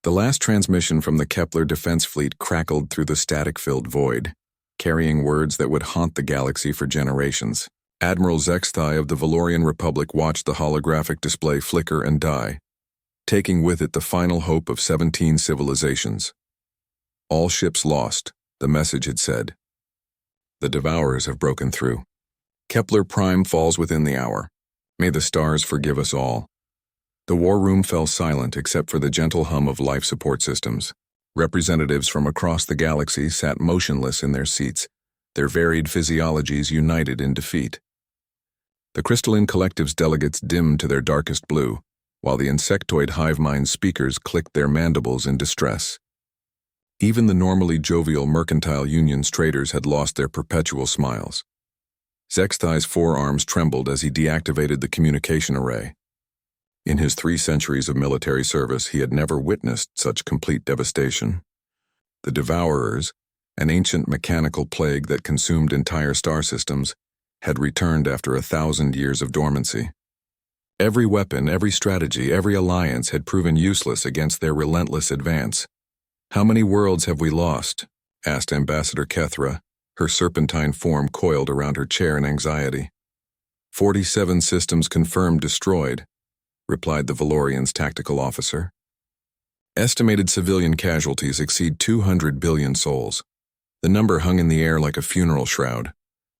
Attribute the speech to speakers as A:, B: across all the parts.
A: The last transmission from the Kepler defense fleet crackled through the static-filled void, carrying words that would haunt the galaxy for generations. Admiral Zexthai of the Valorian Republic watched the holographic display flicker and die, taking with it the final hope of 17 civilizations. All ships lost, the message had said. The Devourers have broken through. Kepler Prime falls within the hour. May the stars forgive us all. The war room fell silent except for the gentle hum of life support systems. Representatives from across the galaxy sat motionless in their seats, their varied physiologies united in defeat. The crystalline collective's delegates dimmed to their darkest blue, while the insectoid hive mind speakers clicked their mandibles in distress. Even the normally jovial Mercantile Union's traders had lost their perpetual smiles. Zexthai's forearms trembled as he deactivated the communication array. In his 3 centuries of military service, he had never witnessed such complete devastation. The Devourers, an ancient mechanical plague that consumed entire star systems, had returned after 1,000 years of dormancy. Every weapon, every strategy, every alliance had proven useless against their relentless advance. "How many worlds have we lost?" asked Ambassador Kethra, her serpentine form coiled around her chair in anxiety. 47 systems confirmed destroyed," replied the Valorian's tactical officer. Estimated civilian casualties exceed 200 billion souls. The number hung in the air like a funeral shroud.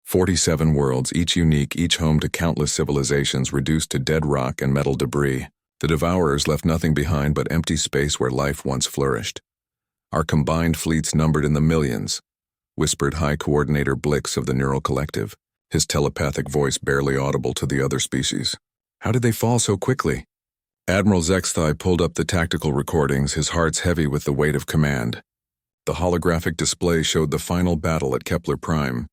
A: 47 worlds, each unique, each home to countless civilizations reduced to dead rock and metal debris. The Devourers left nothing behind but empty space where life once flourished. "Our combined fleets numbered in the millions," whispered High Coordinator Blix of the Neural Collective, his telepathic voice barely audible to the other species. "How did they fall so quickly?" Admiral Zexthai pulled up the tactical recordings, his heart heavy with the weight of command. The holographic display showed the final battle at Kepler Prime,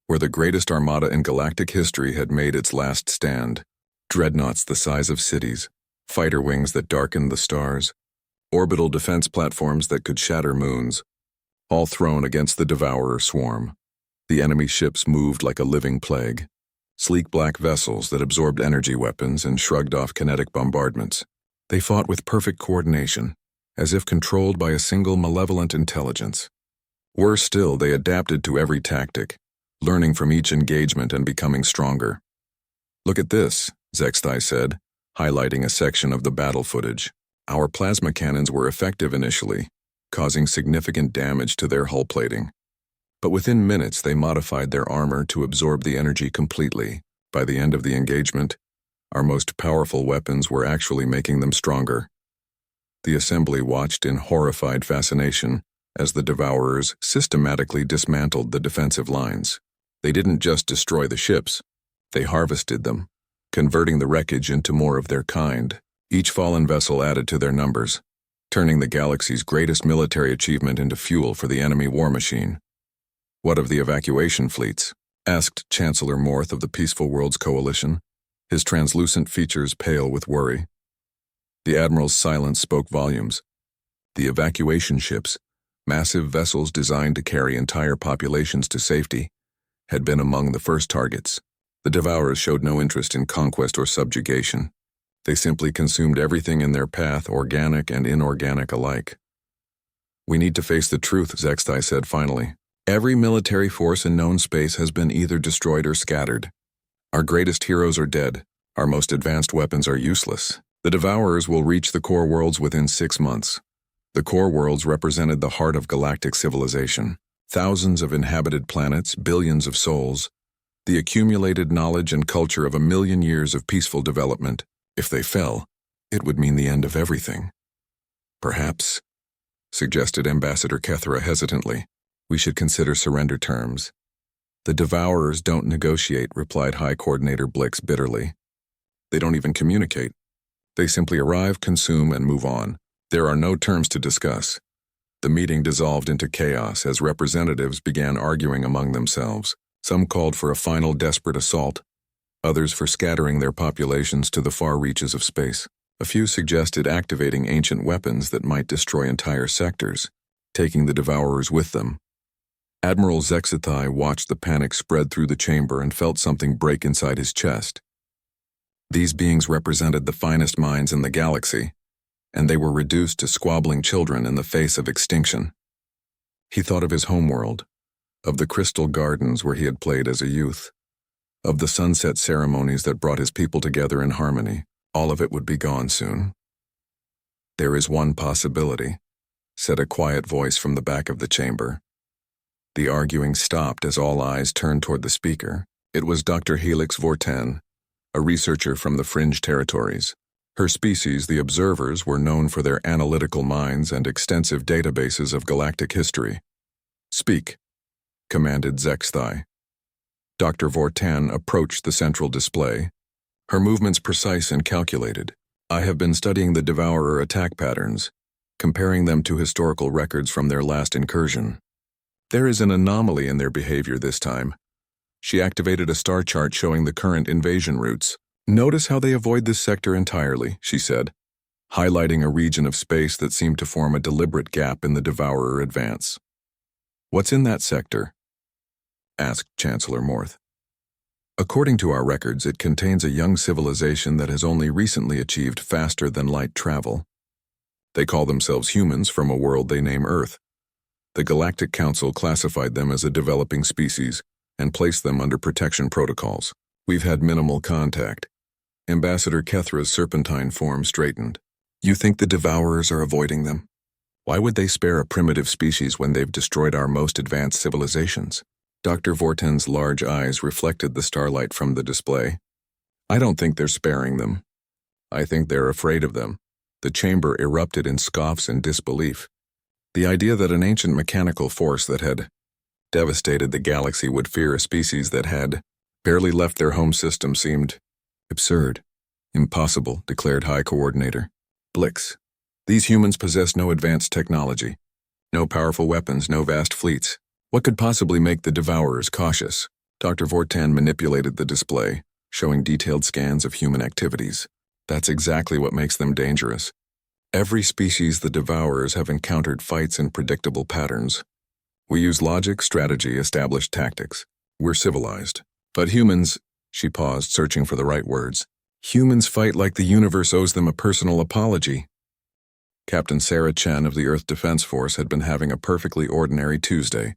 A: where the greatest armada in galactic history had made its last stand. Dreadnoughts the size of cities, fighter wings that darkened the stars, orbital defense platforms that could shatter moons, all thrown against the Devourer swarm. The enemy ships moved like a living plague. Sleek black vessels that absorbed energy weapons and shrugged off kinetic bombardments. They fought with perfect coordination, as if controlled by a single malevolent intelligence. Worse still, they adapted to every tactic, learning from each engagement and becoming stronger. "Look at this," Zexthai said, highlighting a section of the battle footage. "Our plasma cannons were effective initially, causing significant damage to their hull plating. But within minutes they modified their armor to absorb the energy completely. By the end of the engagement, our most powerful weapons were actually making them stronger." The assembly watched in horrified fascination as the Devourers systematically dismantled the defensive lines. They didn't just destroy the ships, they harvested them, converting the wreckage into more of their kind. Each fallen vessel added to their numbers, turning the galaxy's greatest military achievement into fuel for the enemy war machine. "What of the evacuation fleets?" asked Chancellor Morth of the Peaceful Worlds Coalition, his translucent features pale with worry. The Admiral's silence spoke volumes. The evacuation ships, massive vessels designed to carry entire populations to safety, had been among the first targets. The Devourers showed no interest in conquest or subjugation. They simply consumed everything in their path, organic and inorganic alike. "We need to face the truth," Zexthai said finally. "Every military force in known space has been either destroyed or scattered. Our greatest heroes are dead. Our most advanced weapons are useless. The Devourers will reach the core worlds within 6 months. The core worlds represented the heart of galactic civilization. Thousands of inhabited planets, billions of souls, the accumulated knowledge and culture of 1,000,000 years of peaceful development. If they fell, it would mean the end of everything." "Perhaps," suggested Ambassador Kethra hesitantly, "we should consider surrender terms." "The Devourers don't negotiate," replied High Coordinator Blix bitterly. "They don't even communicate. They simply arrive, consume, and move on. There are no terms to discuss." The meeting dissolved into chaos as representatives began arguing among themselves. Some called for a final desperate assault, others for scattering their populations to the far reaches of space. A few suggested activating ancient weapons that might destroy entire sectors, taking the Devourers with them. Admiral Zexthai watched the panic spread through the chamber and felt something break inside his chest. These beings represented the finest minds in the galaxy. and they were reduced to squabbling children in the face of extinction. He thought of his homeworld, of the crystal gardens where he had played as a youth, of the sunset ceremonies that brought his people together in harmony. All of it would be gone soon. "There is one possibility," said a quiet voice from the back of the chamber. The arguing stopped as all eyes turned toward the speaker. It was Dr. Helix Vorten, a researcher from the Fringe Territories. Her species, the Observers, were known for their analytical minds and extensive databases of galactic history. "Speak," commanded Zexthai. Dr. Vorten approached the central display, her movements precise and calculated. "I have been studying the Devourer attack patterns, comparing them to historical records from their last incursion. There is an anomaly in their behavior this time." She activated a star chart showing the current invasion routes. "Notice how they avoid this sector entirely," she said, highlighting a region of space that seemed to form a deliberate gap in the Devourer advance. "What's in that sector?" asked Chancellor Morth. "According to our records, it contains a young civilization that has only recently achieved faster-than-light travel. They call themselves humans from a world they name Earth. The Galactic Council classified them as a developing species and placed them under protection protocols. We've had minimal contact." Ambassador Kethra's serpentine form straightened. "You think the Devourers are avoiding them? Why would they spare a primitive species when they've destroyed our most advanced civilizations?" Dr. Vorten's large eyes reflected the starlight from the display. "I don't think they're sparing them. I think they're afraid of them." The chamber erupted in scoffs and disbelief. The idea that an ancient mechanical force that had devastated the galaxy would fear a species that had barely left their home system seemed absurd. "Impossible," declared High Coordinator Blix. "These humans possess no advanced technology, no powerful weapons, no vast fleets. What could possibly make the Devourers cautious?" Dr. Vorten manipulated the display, showing detailed scans of human activities. "That's exactly what makes them dangerous. Every species the Devourers have encountered fights in predictable patterns. We use logic, strategy, established tactics. We're civilized. But humans," she paused, searching for the right words, "humans fight like the universe owes them a personal apology." Captain Sarah Chen of the Earth Defense Force had been having a perfectly ordinary Tuesday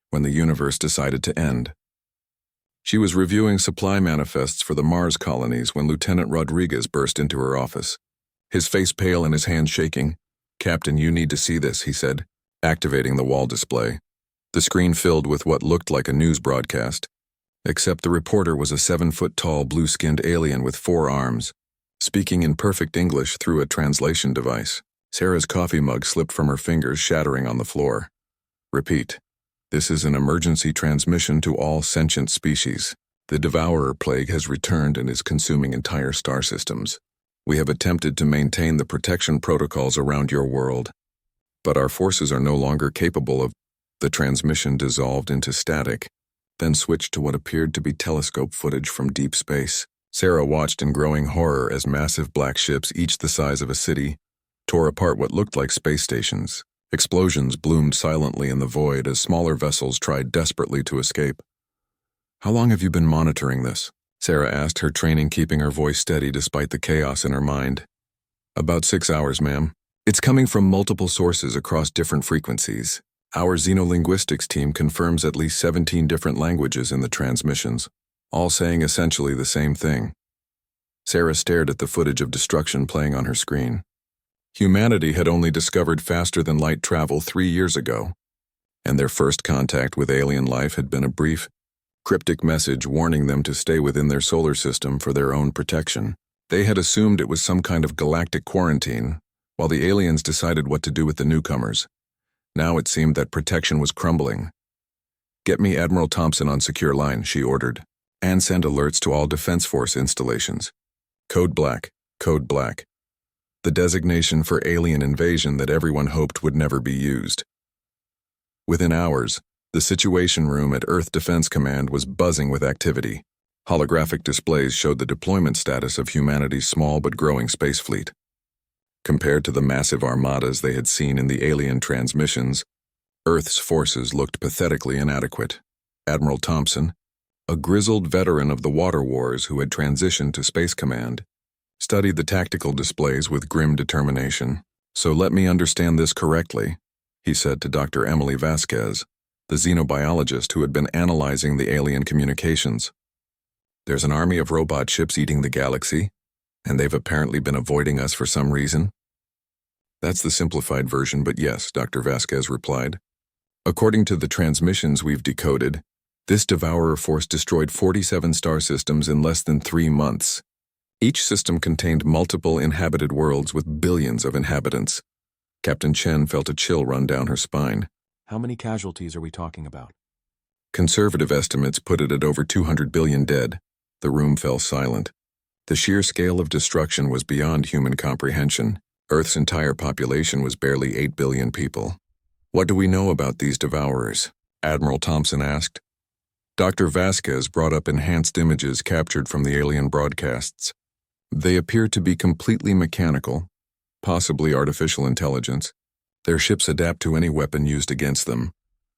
A: when the universe decided to end. She was reviewing supply manifests for the Mars colonies when Lieutenant Rodriguez burst into her office, his face pale and his hands shaking. "Captain, you need to see this," he said, activating the wall display. The screen filled with what looked like a news broadcast, except the reporter was a 7-foot-tall blue-skinned alien with 4 arms, speaking in perfect English through a translation device. Sarah's coffee mug slipped from her fingers, shattering on the floor. "Repeat. This is an emergency transmission to all sentient species. The Devourer plague has returned and is consuming entire star systems. We have attempted to maintain the protection protocols around your world, but our forces are no longer capable of." The transmission dissolved into static, then switched to what appeared to be telescope footage from deep space. Sarah watched in growing horror as massive black ships, each the size of a city, tore apart what looked like space stations. Explosions bloomed silently in the void as smaller vessels tried desperately to escape. "How long have you been monitoring this?" Sarah asked, her training keeping her voice steady despite the chaos in her mind. "About 6 hours, ma'am. It's coming from multiple sources across different frequencies. Our xenolinguistics team confirms at least 17 different languages in the transmissions, all saying essentially the same thing." Sarah stared at the footage of destruction playing on her screen. Humanity had only discovered faster-than-light travel 3 years ago, and their first contact with alien life had been a brief, cryptic message warning them to stay within their solar system for their own protection. They had assumed it was some kind of galactic quarantine, while the aliens decided what to do with the newcomers. Now it seemed that protection was crumbling. "Get me Admiral Thompson on secure line," she ordered, "and send alerts to all Defense Force installations. Code Black, Code Black. The designation for alien invasion that everyone hoped would never be used." Within hours, the Situation Room at Earth Defense Command was buzzing with activity. Holographic displays showed the deployment status of humanity's small but growing space fleet. Compared to the massive armadas they had seen in the alien transmissions, Earth's forces looked pathetically inadequate. Admiral Thompson, a grizzled veteran of the water wars who had transitioned to Space Command, studied the tactical displays with grim determination. "So let me understand this correctly," he said to Dr. Emily Vasquez, the xenobiologist who had been analyzing the alien communications. "There's an army of robot ships eating the galaxy, and they've apparently been avoiding us for some reason?" "That's the simplified version, but yes," Dr. Vasquez replied. "According to the transmissions we've decoded, this devourer force destroyed 47 star systems in less than 3 months. Each system contained multiple inhabited worlds with billions of inhabitants." Captain Chen felt a chill run down her spine.
B: How many casualties are we talking about?
A: "Conservative estimates put it at over 200 billion dead." The room fell silent. The sheer scale of destruction was beyond human comprehension. Earth's entire population was barely 8 billion people. "What do we know about these devourers?" Admiral Thompson asked. Dr. Vasquez brought up enhanced images captured from the alien broadcasts. "They appear to be completely mechanical, possibly artificial intelligence. Their ships adapt to any weapon used against them,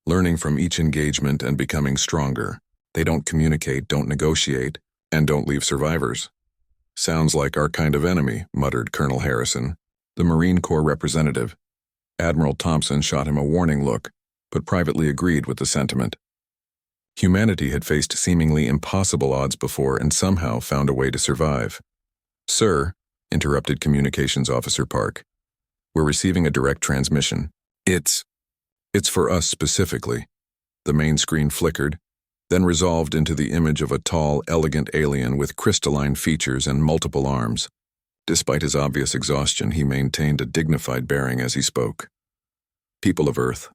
A: learning from each engagement and becoming stronger. They don't communicate, don't negotiate, and don't leave survivors." "Sounds like our kind of enemy," muttered Colonel Harrison, the Marine Corps representative. Admiral Thompson shot him a warning look, but privately agreed with the sentiment. Humanity had faced seemingly impossible odds before and somehow found a way to survive. "Sir," interrupted Communications Officer Park, "we're receiving a direct transmission. It's for us specifically." The main screen flickered, then resolved into the image of a tall, elegant alien with crystalline features and multiple arms. Despite his obvious exhaustion, he maintained a dignified bearing as he spoke. "People of Earth,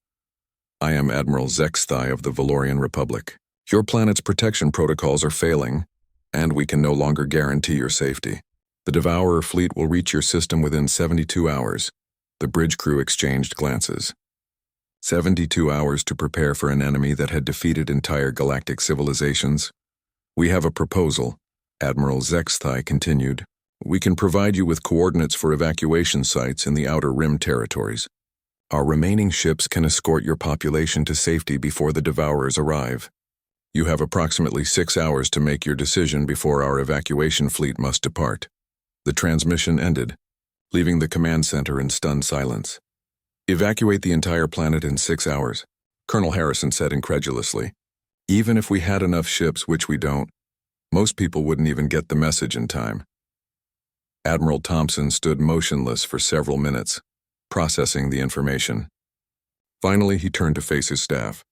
A: I am Admiral HFY of the Valorian Republic. Your planet's protection protocols are failing, and we can no longer guarantee your safety. The Devourer fleet will reach your system within 72 hours. The bridge crew exchanged glances. 72 hours to prepare for an enemy that had defeated entire galactic civilizations. "We have a proposal," Admiral HFY continued. "We can provide you with coordinates for evacuation sites in the Outer Rim territories. Our remaining ships can escort your population to safety before the Devourers arrive. You have approximately 6 hours to make your decision before our evacuation fleet must depart." The transmission ended, leaving the command center in stunned silence. "Evacuate the entire planet in 6 hours," Colonel Harrison said incredulously. "Even if we had enough ships, which we don't, most people wouldn't even get the message in time." Admiral Thompson stood motionless for several minutes, processing the information. Finally, he turned to face his staff.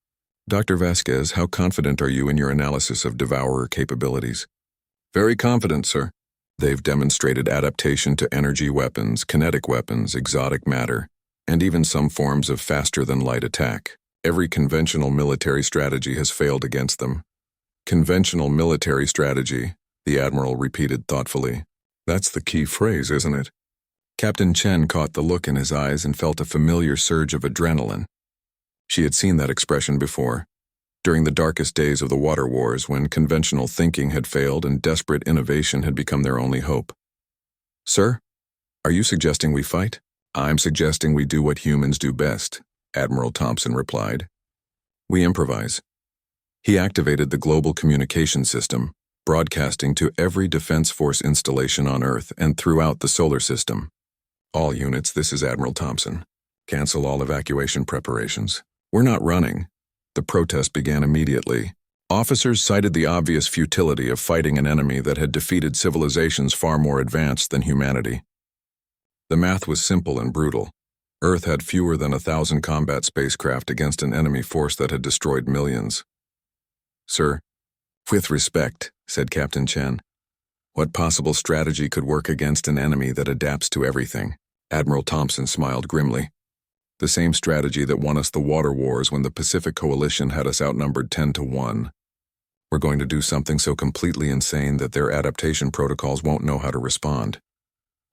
A: "Dr. Vasquez, how confident are you in your analysis of Devourer capabilities?" "Very confident, sir. They've demonstrated adaptation to energy weapons, kinetic weapons, exotic matter, and even some forms of faster-than-light attack. Every conventional military strategy has failed against them." "Conventional military strategy," the Admiral repeated thoughtfully. "That's the key phrase, isn't it?" Captain Chen caught the look in his eyes and felt a familiar surge of adrenaline. She had seen that expression before, during the darkest days of the Water Wars when conventional thinking had failed and desperate innovation had become their only hope. "Sir, are you suggesting we fight?" "I'm suggesting we do what humans do best," Admiral Thompson replied. "We improvise." He activated the global communication system, broadcasting to every Defense Force installation on Earth and throughout the solar system. "All units, this is Admiral Thompson. Cancel all evacuation preparations. We're not running." The protest began immediately. Officers cited the obvious futility of fighting an enemy that had defeated civilizations far more advanced than humanity. The math was simple and brutal. Earth had fewer than 1,000 combat spacecraft against an enemy force that had destroyed millions. "Sir, with respect," said Captain Chen, "what possible strategy could work against an enemy that adapts to everything?" Admiral Thompson smiled grimly. "The same strategy that won us the Water Wars when the Pacific Coalition had us outnumbered 10-1. We're going to do something so completely insane that their adaptation protocols won't know how to respond."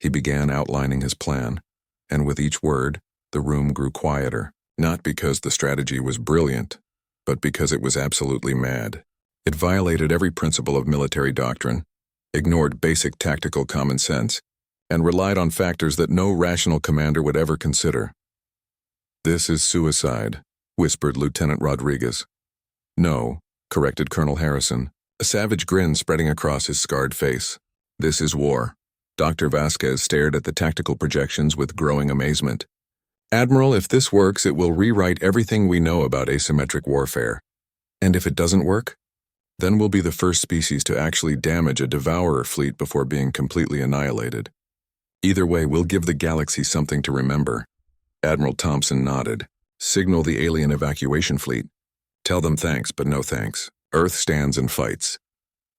A: He began outlining his plan, and with each word, the room grew quieter, not because the strategy was brilliant, but because it was absolutely mad. It violated every principle of military doctrine, ignored basic tactical common sense, and relied on factors that no rational commander would ever consider. "This is suicide," whispered Lieutenant Rodriguez. "No," corrected Colonel Harrison, a savage grin spreading across his scarred face. "This is war." Dr. Vasquez stared at the tactical projections with growing amazement. "Admiral, if this works, it will rewrite everything we know about asymmetric warfare. And if it doesn't work? Then we'll be the first species to actually damage a devourer fleet before being completely annihilated. Either way, we'll give the galaxy something to remember." Admiral Thompson nodded. "Signal the alien evacuation fleet. Tell them thanks, but no thanks. Earth stands and fights."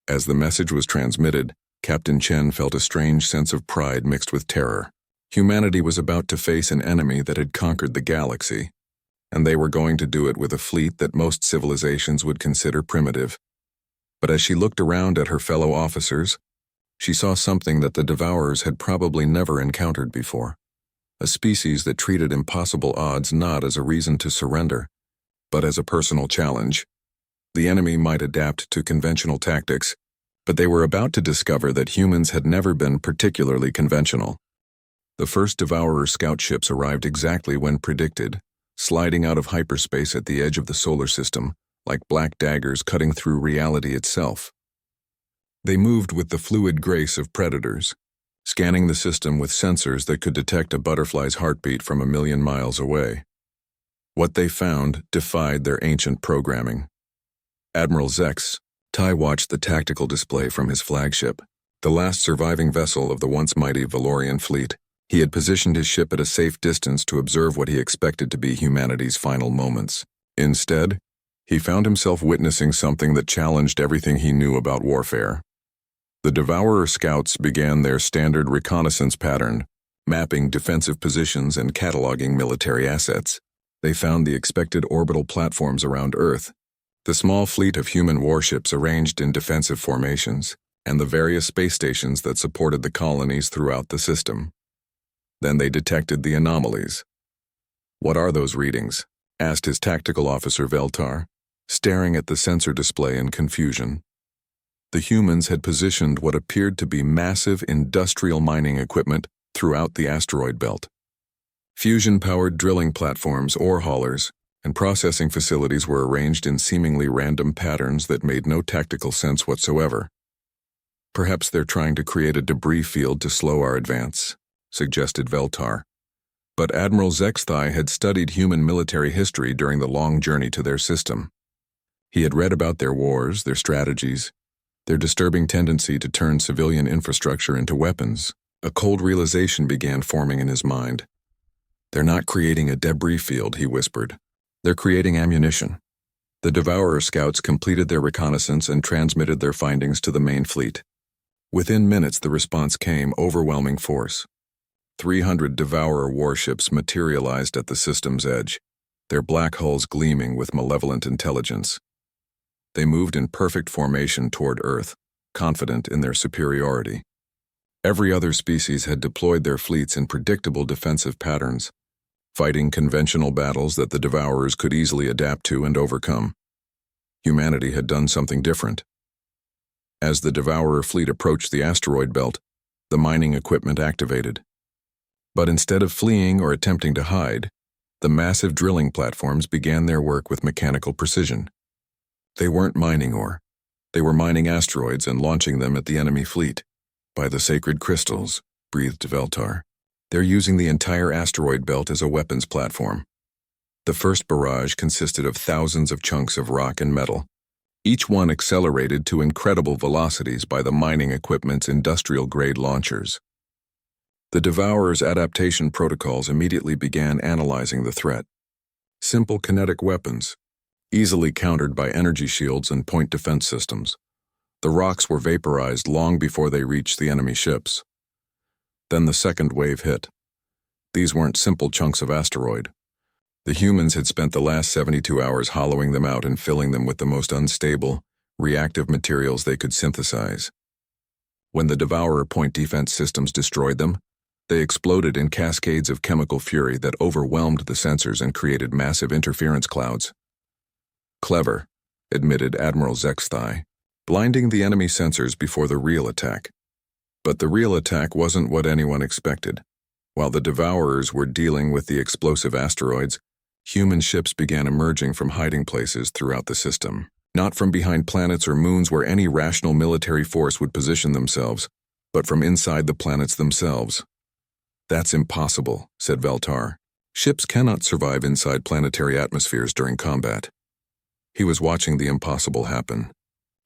A: As the message was transmitted, Captain Chen felt a strange sense of pride mixed with terror. Humanity was about to face an enemy that had conquered the galaxy, and they were going to do it with a fleet that most civilizations would consider primitive. But as she looked around at her fellow officers, she saw something that the Devourers had probably never encountered before. A species that treated impossible odds not as a reason to surrender, but as a personal challenge. The enemy might adapt to conventional tactics, but they were about to discover that humans had never been particularly conventional. The first Devourer scout ships arrived exactly when predicted, sliding out of hyperspace at the edge of the solar system, like black daggers cutting through reality itself. They moved with the fluid grace of predators, scanning the system with sensors that could detect a butterfly's heartbeat from 1,000,000 miles away. What they found defied their ancient programming. Admiral Zextai watched the tactical display from his flagship, the last surviving vessel of the once mighty Valorian fleet. He had positioned his ship at a safe distance to observe what he expected to be humanity's final moments. Instead, he found himself witnessing something that challenged everything he knew about warfare. The Devourer scouts began their standard reconnaissance pattern, mapping defensive positions and cataloging military assets. They found the expected orbital platforms around Earth, the small fleet of human warships arranged in defensive formations, and the various space stations that supported the colonies throughout the system. Then they detected the anomalies. "What are those readings?" asked his tactical officer Veltar, staring at the sensor display in confusion. The humans had positioned what appeared to be massive industrial mining equipment throughout the asteroid belt. Fusion-powered drilling platforms, ore haulers, and processing facilities were arranged in seemingly random patterns that made no tactical sense whatsoever. "Perhaps they're trying to create a debris field to slow our advance," suggested Veltar. But Admiral Zextai had studied human military history during the long journey to their system. He had read about their wars, their strategies, their disturbing tendency to turn civilian infrastructure into weapons. A cold realization began forming in his mind. "They're not creating a debris field," he whispered. "They're creating ammunition." The Devourer scouts completed their reconnaissance and transmitted their findings to the main fleet. Within minutes, the response came, overwhelming force. 300 Devourer warships materialized at the system's edge, their black hulls gleaming with malevolent intelligence. They moved in perfect formation toward Earth, confident in their superiority. Every other species had deployed their fleets in predictable defensive patterns, fighting conventional battles that the Devourers could easily adapt to and overcome. Humanity had done something different. As the Devourer fleet approached the asteroid belt, the mining equipment activated. But instead of fleeing or attempting to hide, the massive drilling platforms began their work with mechanical precision. They weren't mining ore. They were mining asteroids and launching them at the enemy fleet. "By the sacred crystals," breathed Veltar. "They're using the entire asteroid belt as a weapons platform." The first barrage consisted of thousands of chunks of rock and metal, each one accelerated to incredible velocities by the mining equipment's industrial-grade launchers. The Devourer's adaptation protocols immediately began analyzing the threat. Simple kinetic weapons, easily countered by energy shields and point defense systems. The rocks were vaporized long before they reached the enemy ships. Then the second wave hit. These weren't simple chunks of asteroid. The humans had spent the last 72 hours hollowing them out and filling them with the most unstable, reactive materials they could synthesize. When the Devourer point defense systems destroyed them, they exploded in cascades of chemical fury that overwhelmed the sensors and created massive interference clouds. "Clever," admitted Admiral Zextai, blinding the enemy sensors before the real attack. But the real attack wasn't what anyone expected. While the Devourers were dealing with the explosive asteroids, human ships began emerging from hiding places throughout the system. Not from behind planets or moons where any rational military force would position themselves, but from inside the planets themselves. "That's impossible," said Veltar. "Ships cannot survive inside planetary atmospheres during combat." He was watching the impossible happen.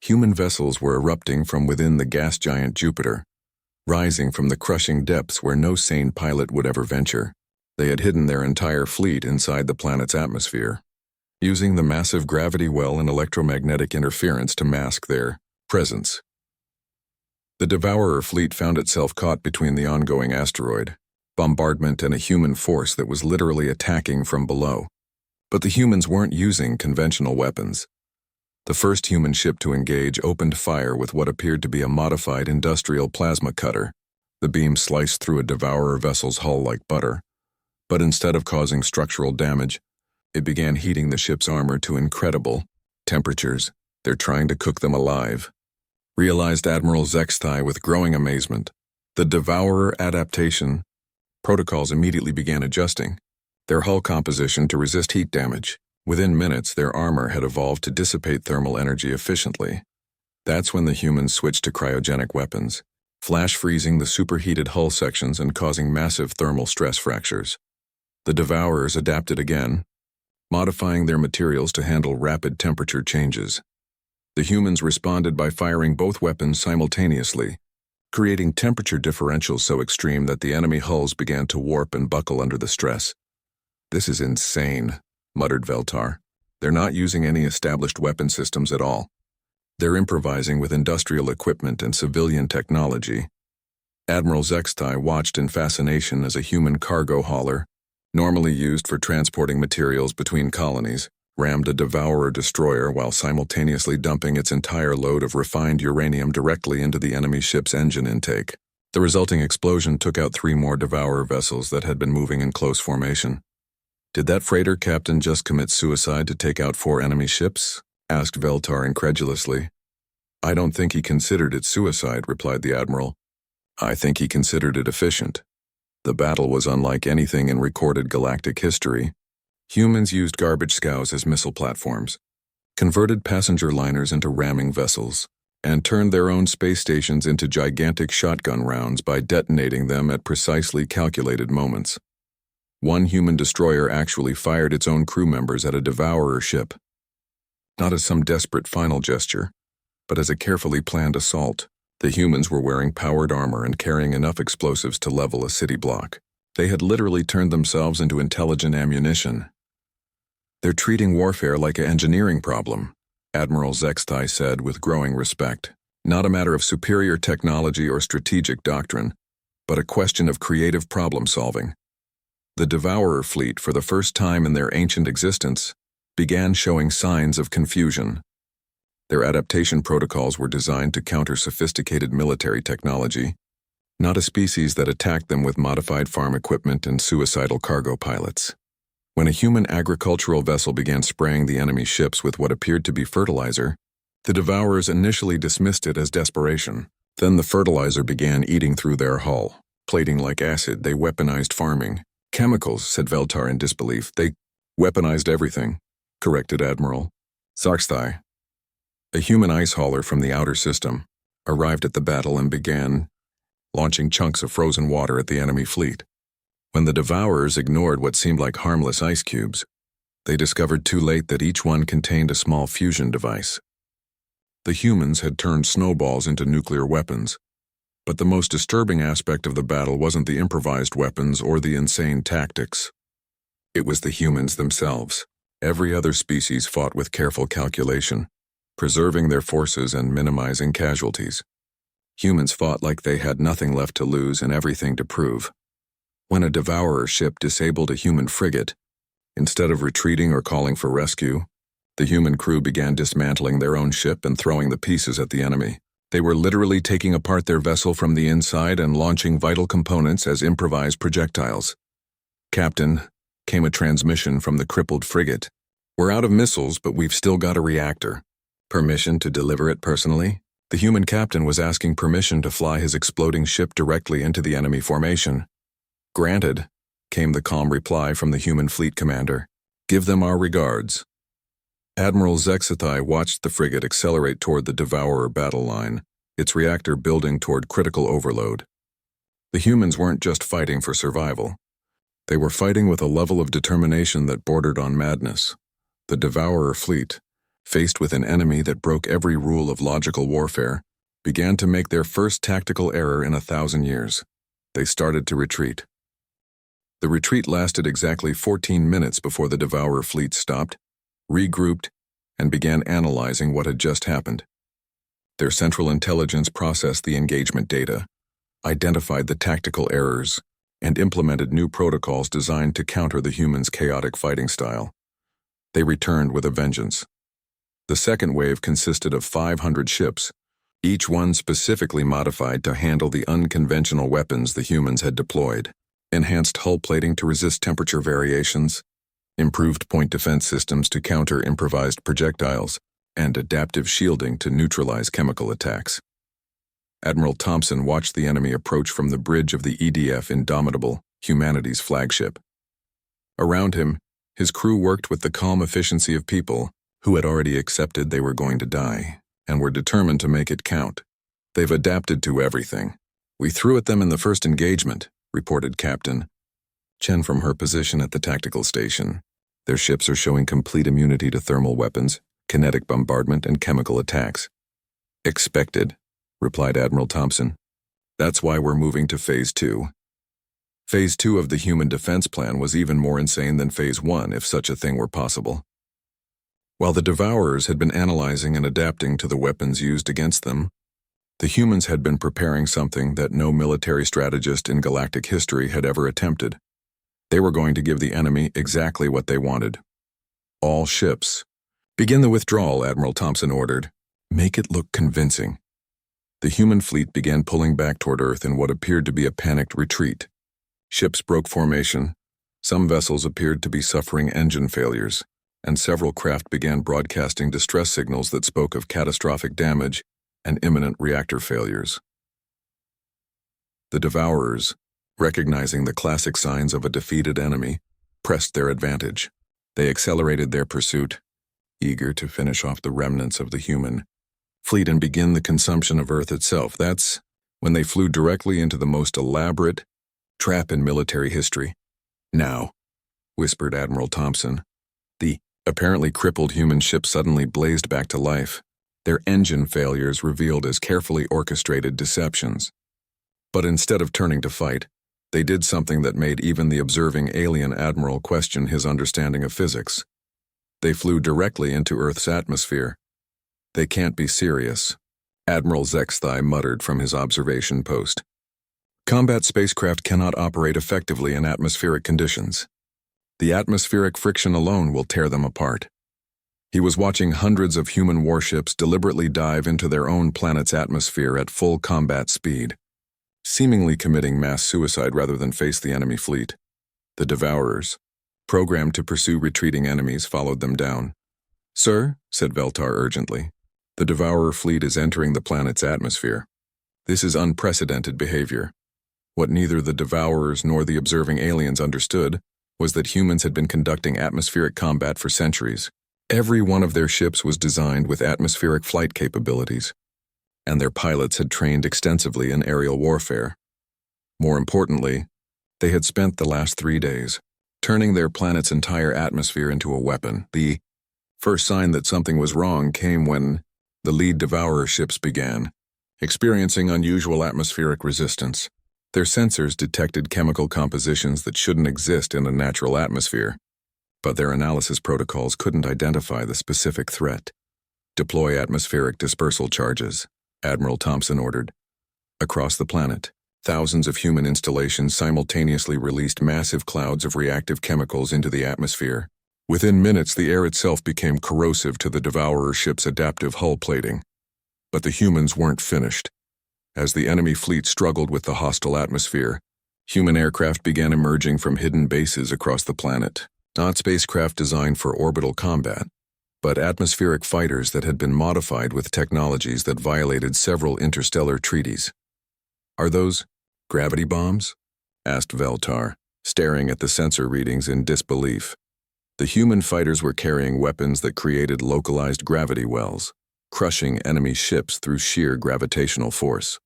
A: Human vessels were erupting from within the gas giant Jupiter, rising from the crushing depths where no sane pilot would ever venture. They had hidden their entire fleet inside the planet's atmosphere, using the massive gravity well and electromagnetic interference to mask their presence. The Devourer fleet found itself caught between the ongoing asteroid bombardment and a human force that was literally attacking from below. But the humans weren't using conventional weapons. The first human ship to engage opened fire with what appeared to be a modified industrial plasma cutter. The beam sliced through a Devourer vessel's hull like butter, but instead of causing structural damage, it began heating the ship's armor to incredible temperatures. "They're trying to cook them alive," realized Admiral Zexthai with growing amazement. The Devourer adaptation protocols immediately began adjusting their hull composition to resist heat damage. Within minutes, their armor had evolved to dissipate thermal energy efficiently. That's when the humans switched to cryogenic weapons, flash freezing the superheated hull sections and causing massive thermal stress fractures. The Devourers adapted again, modifying their materials to handle rapid temperature changes. The humans responded by firing both weapons simultaneously, creating temperature differentials so extreme that the enemy hulls began to warp and buckle under the stress. "This is insane," muttered Veltar. "They're not using any established weapon systems at all. They're improvising with industrial equipment and civilian technology." Admiral Zexthai watched in fascination as a human cargo hauler, normally used for transporting materials between colonies, rammed a Devourer destroyer while simultaneously dumping its entire load of refined uranium directly into the enemy ship's engine intake. The resulting explosion took out 3 more Devourer vessels that had been moving in close formation. "Did that freighter captain just commit suicide to take out 4 enemy ships?" asked Veltar incredulously. "I don't think he considered it suicide," replied the Admiral. "I think he considered it efficient. The battle was unlike anything in recorded galactic history. Humans used garbage scows as missile platforms, converted passenger liners into ramming vessels, and turned their own space stations into gigantic shotgun rounds by detonating them at precisely calculated moments. One human destroyer actually fired its own crew members at a Devourer ship, not as some desperate final gesture, but as a carefully planned assault. The humans were wearing powered armor and carrying enough explosives to level a city block. They had literally turned themselves into intelligent ammunition. "They're treating warfare like an engineering problem," Admiral Zexthai said with growing respect. "Not a matter of superior technology or strategic doctrine, but a question of creative problem-solving." The Devourer fleet, for the first time in their ancient existence, began showing signs of confusion. Their adaptation protocols were designed to counter sophisticated military technology, not a species that attacked them with modified farm equipment and suicidal cargo pilots. When a human agricultural vessel began spraying the enemy ships with what appeared to be fertilizer, the Devourers initially dismissed it as desperation. Then the fertilizer began eating through their hull. Plating like acid, they weaponized farming. "Chemicals," said Veltar in disbelief. "They weaponized everything," corrected Admiral Zexthai. A human ice hauler from the outer system arrived at the battle and began launching chunks of frozen water at the enemy fleet. When the Devourers ignored what seemed like harmless ice cubes, they discovered too late that each one contained a small fusion device. The humans had turned snowballs into nuclear weapons, but the most disturbing aspect of the battle wasn't the improvised weapons or the insane tactics. It was the humans themselves. Every other species fought with careful calculation, preserving their forces and minimizing casualties. Humans fought like they had nothing left to lose and everything to prove. When a Devourer ship disabled a human frigate, instead of retreating or calling for rescue, the human crew began dismantling their own ship and throwing the pieces at the enemy. They were literally taking apart their vessel from the inside and launching vital components as improvised projectiles. "Captain," came a transmission from the crippled frigate. "We're out of missiles, but we've still got a reactor. Permission to deliver it personally?" The human captain was asking permission to fly his exploding ship directly into the enemy formation. "Granted," came the calm reply from the human fleet commander. "Give them our regards." Admiral Zexthai watched the frigate accelerate toward the Devourer battle line, its reactor building toward critical overload. The humans weren't just fighting for survival. They were fighting with a level of determination that bordered on madness. The Devourer fleet, faced with an enemy that broke every rule of logical warfare, began to make their first tactical error in 1,000 years. They started to retreat. The retreat lasted exactly 14 minutes before the Devourer fleet stopped, regrouped, and began analyzing what had just happened. Their central intelligence processed the engagement data, identified the tactical errors, and implemented new protocols designed to counter the humans' chaotic fighting style. They returned with a vengeance. The second wave consisted of 500 ships, each one specifically modified to handle the unconventional weapons the humans had deployed. Enhanced hull plating to resist temperature variations, improved point defense systems to counter improvised projectiles, and adaptive shielding to neutralize chemical attacks. Admiral Thompson watched the enemy approach from the bridge of the EDF Indomitable, humanity's flagship. Around him, his crew worked with the calm efficiency of people who had already accepted they were going to die and were determined to make it count. "They've adapted to everything. We threw at them in the first engagement," reported Captain Chen from her position at the tactical station. "Their ships are showing complete immunity to thermal weapons, kinetic bombardment, and chemical attacks." "Expected," replied Admiral Thompson. "That's why we're moving to Phase 2. Phase 2 of the Human Defense Plan was even more insane than Phase 1, if such a thing were possible." While the Devourers had been analyzing and adapting to the weapons used against them, the humans had been preparing something that no military strategist in galactic history had ever attempted. They were going to give the enemy exactly what they wanted. "All ships. Begin the withdrawal," Admiral Thompson ordered. "Make it look convincing." The human fleet began pulling back toward Earth in what appeared to be a panicked retreat. Ships broke formation, some vessels appeared to be suffering engine failures, and several craft began broadcasting distress signals that spoke of catastrophic damage and imminent reactor failures. The Devourers, recognizing the classic signs of a defeated enemy, pressed their advantage. They accelerated their pursuit, eager to finish off the remnants of the human fleet and begin the consumption of Earth itself. That's when they flew directly into the most elaborate trap in military history. "Now," whispered Admiral Thompson. The apparently crippled human ship suddenly blazed back to life, their engine failures revealed as carefully orchestrated deceptions. But instead of turning to fight, they did something that made even the observing alien admiral question his understanding of physics. They flew directly into Earth's atmosphere. "They can't be serious," Admiral Zexthai muttered from his observation post. "Combat spacecraft cannot operate effectively in atmospheric conditions. The atmospheric friction alone will tear them apart." He was watching hundreds of human warships deliberately dive into their own planet's atmosphere at full combat speed, seemingly committing mass suicide rather than face the enemy fleet. The Devourers, programmed to pursue retreating enemies, followed them down. "Sir," said Veltar urgently, "the Devourer fleet is entering the planet's atmosphere. This is unprecedented behavior." What neither the Devourers nor the observing aliens understood was that humans had been conducting atmospheric combat for centuries. Every one of their ships was designed with atmospheric flight capabilities, and their pilots had trained extensively in aerial warfare. More importantly, they had spent the last 3 days turning their planet's entire atmosphere into a weapon. The first sign that something was wrong came when the lead Devourer ships began experiencing unusual atmospheric resistance. Their sensors detected chemical compositions that shouldn't exist in a natural atmosphere, but their analysis protocols couldn't identify the specific threat. "Deploy atmospheric dispersal charges," Admiral Thompson ordered. Across the planet, thousands of human installations simultaneously released massive clouds of reactive chemicals into the atmosphere. Within minutes, the air itself became corrosive to the Devourer ship's adaptive hull plating. But the humans weren't finished. As the enemy fleet struggled with the hostile atmosphere, human aircraft began emerging from hidden bases across the planet. Not spacecraft designed for orbital combat, but atmospheric fighters that had been modified with technologies that violated several interstellar treaties. "Are those gravity bombs?" asked Veltar, staring at the sensor readings in disbelief. The human fighters were carrying weapons that created localized gravity wells. crushing enemy ships through sheer gravitational force.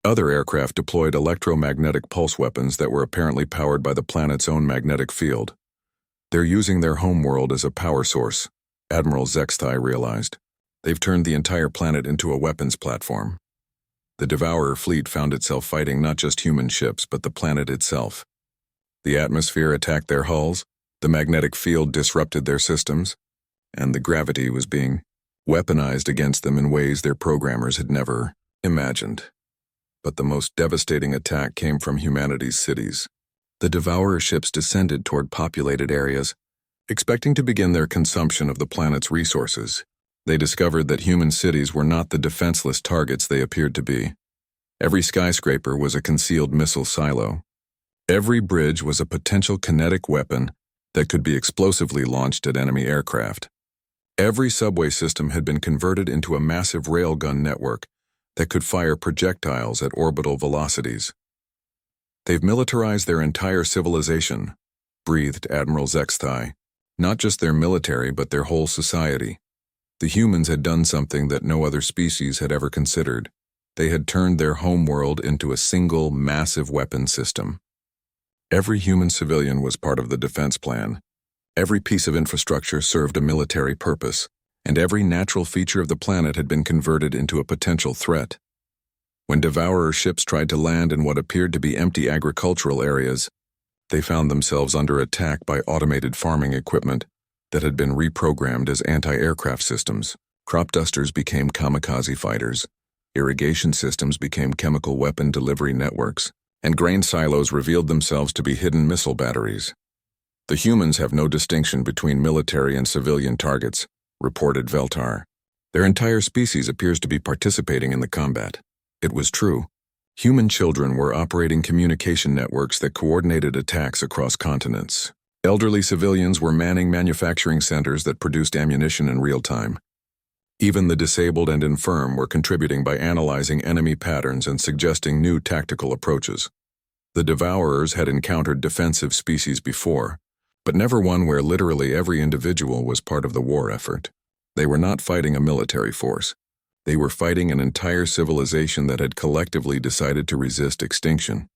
A: Other aircraft deployed electromagnetic pulse weapons that were apparently powered by the planet's own magnetic field. They're using their homeworld as a power source, Admiral Zexthai realized. They've turned the entire planet into a weapons platform. The Devourer fleet found itself fighting not just human ships, but the planet itself. The atmosphere attacked their hulls, the magnetic field disrupted their systems, and the gravity was being weaponized against them in ways their programmers had never imagined. But the most devastating attack came from humanity's cities. The Devourer ships descended toward populated areas, expecting to begin their consumption of the planet's resources. They discovered that human cities were not the defenseless targets they appeared to be. Every skyscraper was a concealed missile silo. Every bridge was a potential kinetic weapon that could be explosively launched at enemy aircraft. Every subway system had been converted into a massive railgun network that could fire projectiles at orbital velocities. They've militarized their entire civilization, breathed Admiral Zexthai. Not just their military, but their whole society. The humans had done something that no other species had ever considered. They had turned their homeworld into a single, massive weapon system. Every human civilian was part of the defense plan. Every piece of infrastructure served a military purpose, and every natural feature of the planet had been converted into a potential threat. When Devourer ships tried to land in what appeared to be empty agricultural areas, they found themselves under attack by automated farming equipment that had been reprogrammed as anti-aircraft systems. Crop dusters became kamikaze fighters, irrigation systems became chemical weapon delivery networks, and grain silos revealed themselves to be hidden missile batteries. The humans have no distinction between military and civilian targets, reported Veltar. Their entire species appears to be participating in the combat. It was true. Human children were operating communication networks that coordinated attacks across continents. Elderly civilians were manning manufacturing centers that produced ammunition in real time. Even the disabled and infirm were contributing by analyzing enemy patterns and suggesting new tactical approaches. The Devourers had encountered defensive species before, but never one where literally every individual was part of the war effort. They were not fighting a military force. They were fighting an entire civilization that had collectively decided to resist extinction.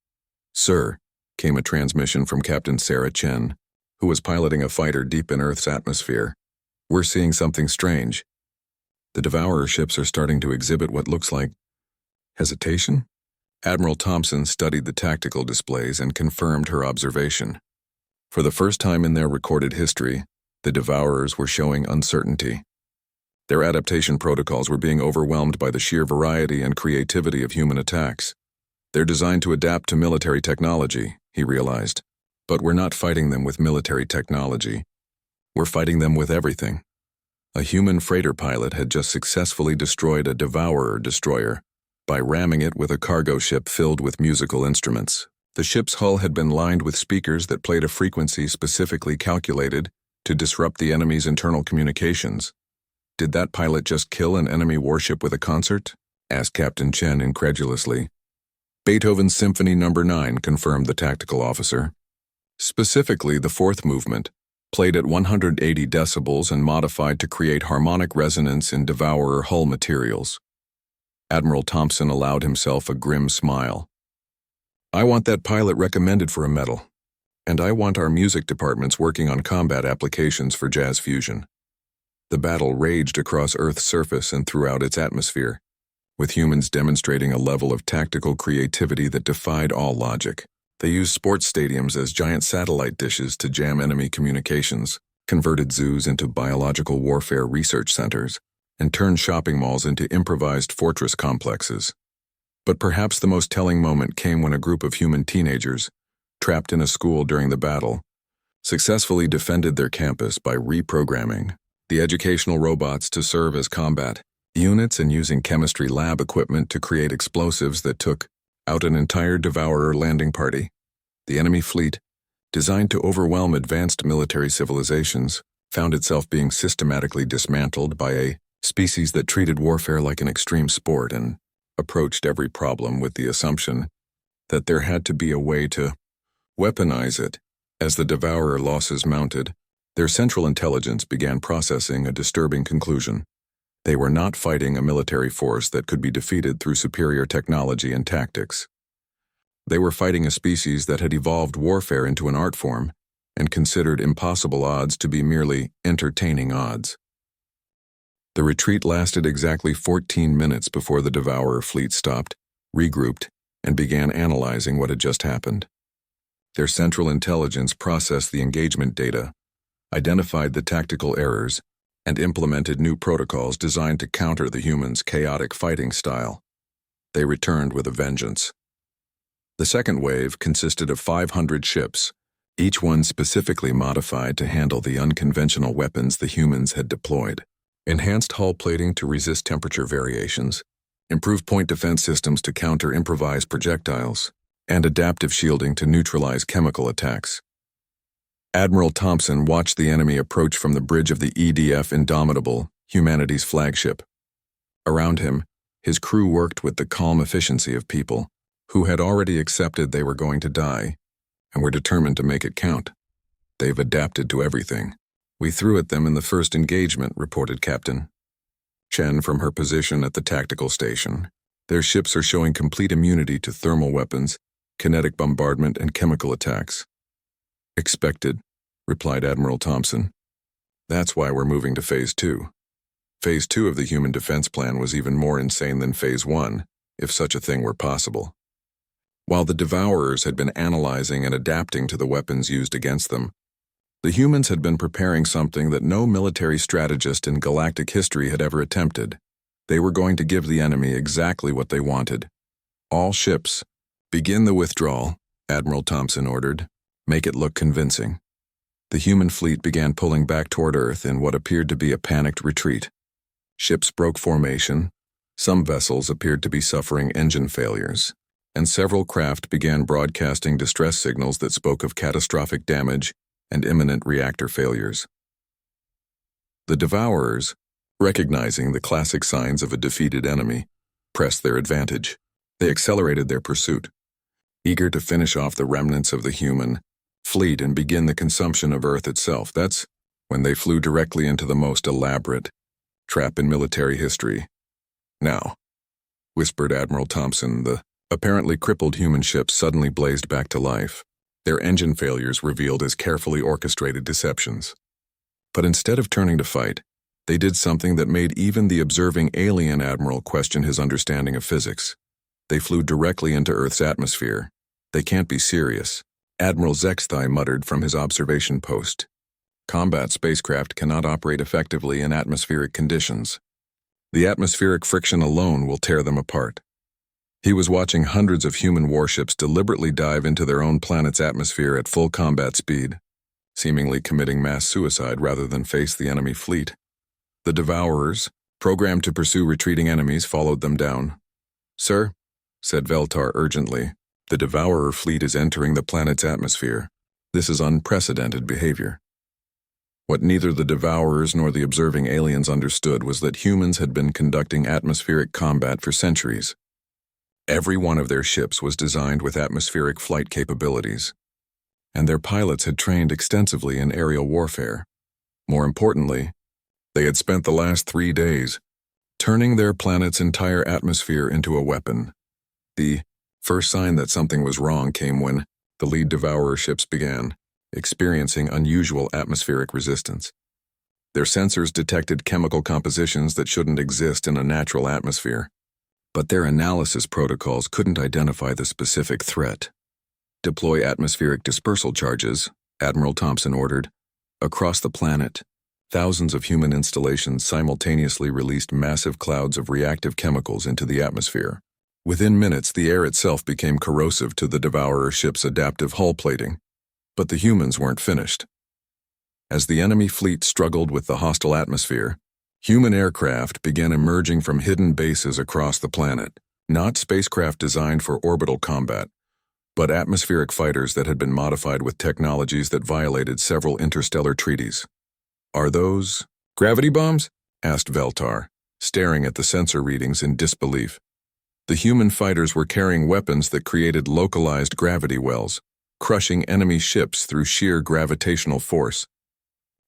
A: "Sir," came a transmission from Captain Sarah Chen, who was piloting a fighter deep in Earth's atmosphere. "We're seeing something strange. The Devourer ships are starting to exhibit what looks like hesitation." Admiral Thompson studied the tactical displays and confirmed her observation. For the first time in their recorded history, the Devourers were showing uncertainty. Their adaptation protocols were being overwhelmed by the sheer variety and creativity of human attacks. They're designed to adapt to military technology, he realized. But we're not fighting them with military technology. We're fighting them with everything. A human freighter pilot had just successfully destroyed a Devourer destroyer by ramming it with a cargo ship filled with musical instruments. The ship's hull had been lined with speakers that played a frequency specifically calculated to disrupt the enemy's internal communications. "Did that pilot just kill an enemy warship with a concert?" asked Captain Chen incredulously. "Beethoven's Symphony No. 9, confirmed the tactical officer. Specifically, the fourth movement, played at 180 decibels and modified to create harmonic resonance in Devourer hull materials." Admiral Thompson allowed himself a grim smile. "I want that pilot recommended for a medal, and I want our music departments working on combat applications for jazz fusion." The battle raged across Earth's surface and throughout its atmosphere, with humans demonstrating a level of tactical creativity that defied all logic. They used sports stadiums as giant satellite dishes to jam enemy communications, converted zoos into biological warfare research centers, and turned shopping malls into improvised fortress complexes. But perhaps the most telling moment came when a group of human teenagers, trapped in a school during the battle, successfully defended their campus by reprogramming the educational robots to serve as combat units and using chemistry lab equipment to create explosives that took out an entire Devourer landing party. The enemy fleet, designed to overwhelm advanced military civilizations, found itself being systematically dismantled by a species that treated warfare like an extreme sport and approached every problem with the assumption that there had to be a way to weaponize it. As the Devourer losses mounted, their central intelligence began processing a disturbing conclusion. They were not fighting a military force that could be defeated through superior technology and tactics. They were fighting a species that had evolved warfare into an art form and considered impossible odds to be merely entertaining odds. The retreat lasted exactly 14 minutes before the Devourer fleet stopped, regrouped, and began analyzing what had just happened. Their central intelligence processed the engagement data, identified the tactical errors, and implemented new protocols designed to counter the humans' chaotic fighting style. They returned with a vengeance. The second wave consisted of 500 ships, each one specifically modified to handle the unconventional weapons the humans had deployed. Enhanced hull plating to resist temperature variations, improved point defense systems to counter improvised projectiles, and adaptive shielding to neutralize chemical attacks. Admiral Thompson watched the enemy approach from the bridge of the EDF Indomitable, humanity's flagship. Around him, his crew worked with the calm efficiency of people who had already accepted they were going to die and were determined to make it count. They've adapted to everything. We threw at them in the first engagement, reported Captain Chen from her position at the tactical station. Their ships are showing complete immunity to thermal weapons, kinetic bombardment, and chemical attacks. Expected, replied Admiral Thompson. That's why we're moving to Phase 2. Phase 2 of the human defense plan was even more insane than Phase 1, if such a thing were possible. While the Devourers had been analyzing and adapting to the weapons used against them, the humans had been preparing something that no military strategist in galactic history had ever attempted. They were going to give the enemy exactly what they wanted. All ships, begin the withdrawal, Admiral Thompson ordered. Make it look convincing. The human fleet began pulling back toward Earth in what appeared to be a panicked retreat. Ships broke formation, some vessels appeared to be suffering engine failures, and several craft began broadcasting distress signals that spoke of catastrophic damage and imminent reactor failures. The Devourers, recognizing the classic signs of a defeated enemy, pressed their advantage. They accelerated their pursuit, eager to finish off the remnants of the human fleet and begin the consumption of Earth itself. That's when they flew directly into the most elaborate trap in military history. Now, whispered Admiral Thompson, the apparently crippled human ship suddenly blazed back to life, their engine failures revealed as carefully orchestrated deceptions. But instead of turning to fight, they did something that made even the observing alien admiral question his understanding of physics. They flew directly into Earth's atmosphere. They can't be serious, Admiral Zexthai muttered from his observation post. Combat spacecraft cannot operate effectively in atmospheric conditions. The atmospheric friction alone will tear them apart. He was watching hundreds of human warships deliberately dive into their own planet's atmosphere at full combat speed, seemingly committing mass suicide rather than face the enemy fleet. The Devourers, programmed to pursue retreating enemies, followed them down. Sir, said Veltar urgently, the Devourer fleet is entering the planet's atmosphere. This is unprecedented behavior. What neither the Devourers nor the observing aliens understood was that humans had been conducting atmospheric combat for centuries. Every one of their ships was designed with atmospheric flight capabilities, and their pilots had trained extensively in aerial warfare. More importantly, they had spent the last 3 days turning their planet's entire atmosphere into a weapon. The first sign that something was wrong came when the lead Devourer ships began experiencing unusual atmospheric resistance. Their sensors detected chemical compositions that shouldn't exist in a natural atmosphere, but their analysis protocols couldn't identify the specific threat. Deploy atmospheric dispersal charges, Admiral Thompson ordered. Across the planet, thousands of human installations simultaneously released massive clouds of reactive chemicals into the atmosphere. Within minutes, the air itself became corrosive to the Devourer ship's adaptive hull plating. But the humans weren't finished. As the enemy fleet struggled with the hostile atmosphere, human aircraft began emerging from hidden bases across the planet, not spacecraft designed for orbital combat, but atmospheric fighters that had been modified with technologies that violated several interstellar treaties. Are those gravity bombs? Asked Veltar, staring at the sensor readings in disbelief. The human fighters were carrying weapons that created localized gravity wells, crushing enemy ships through sheer gravitational force.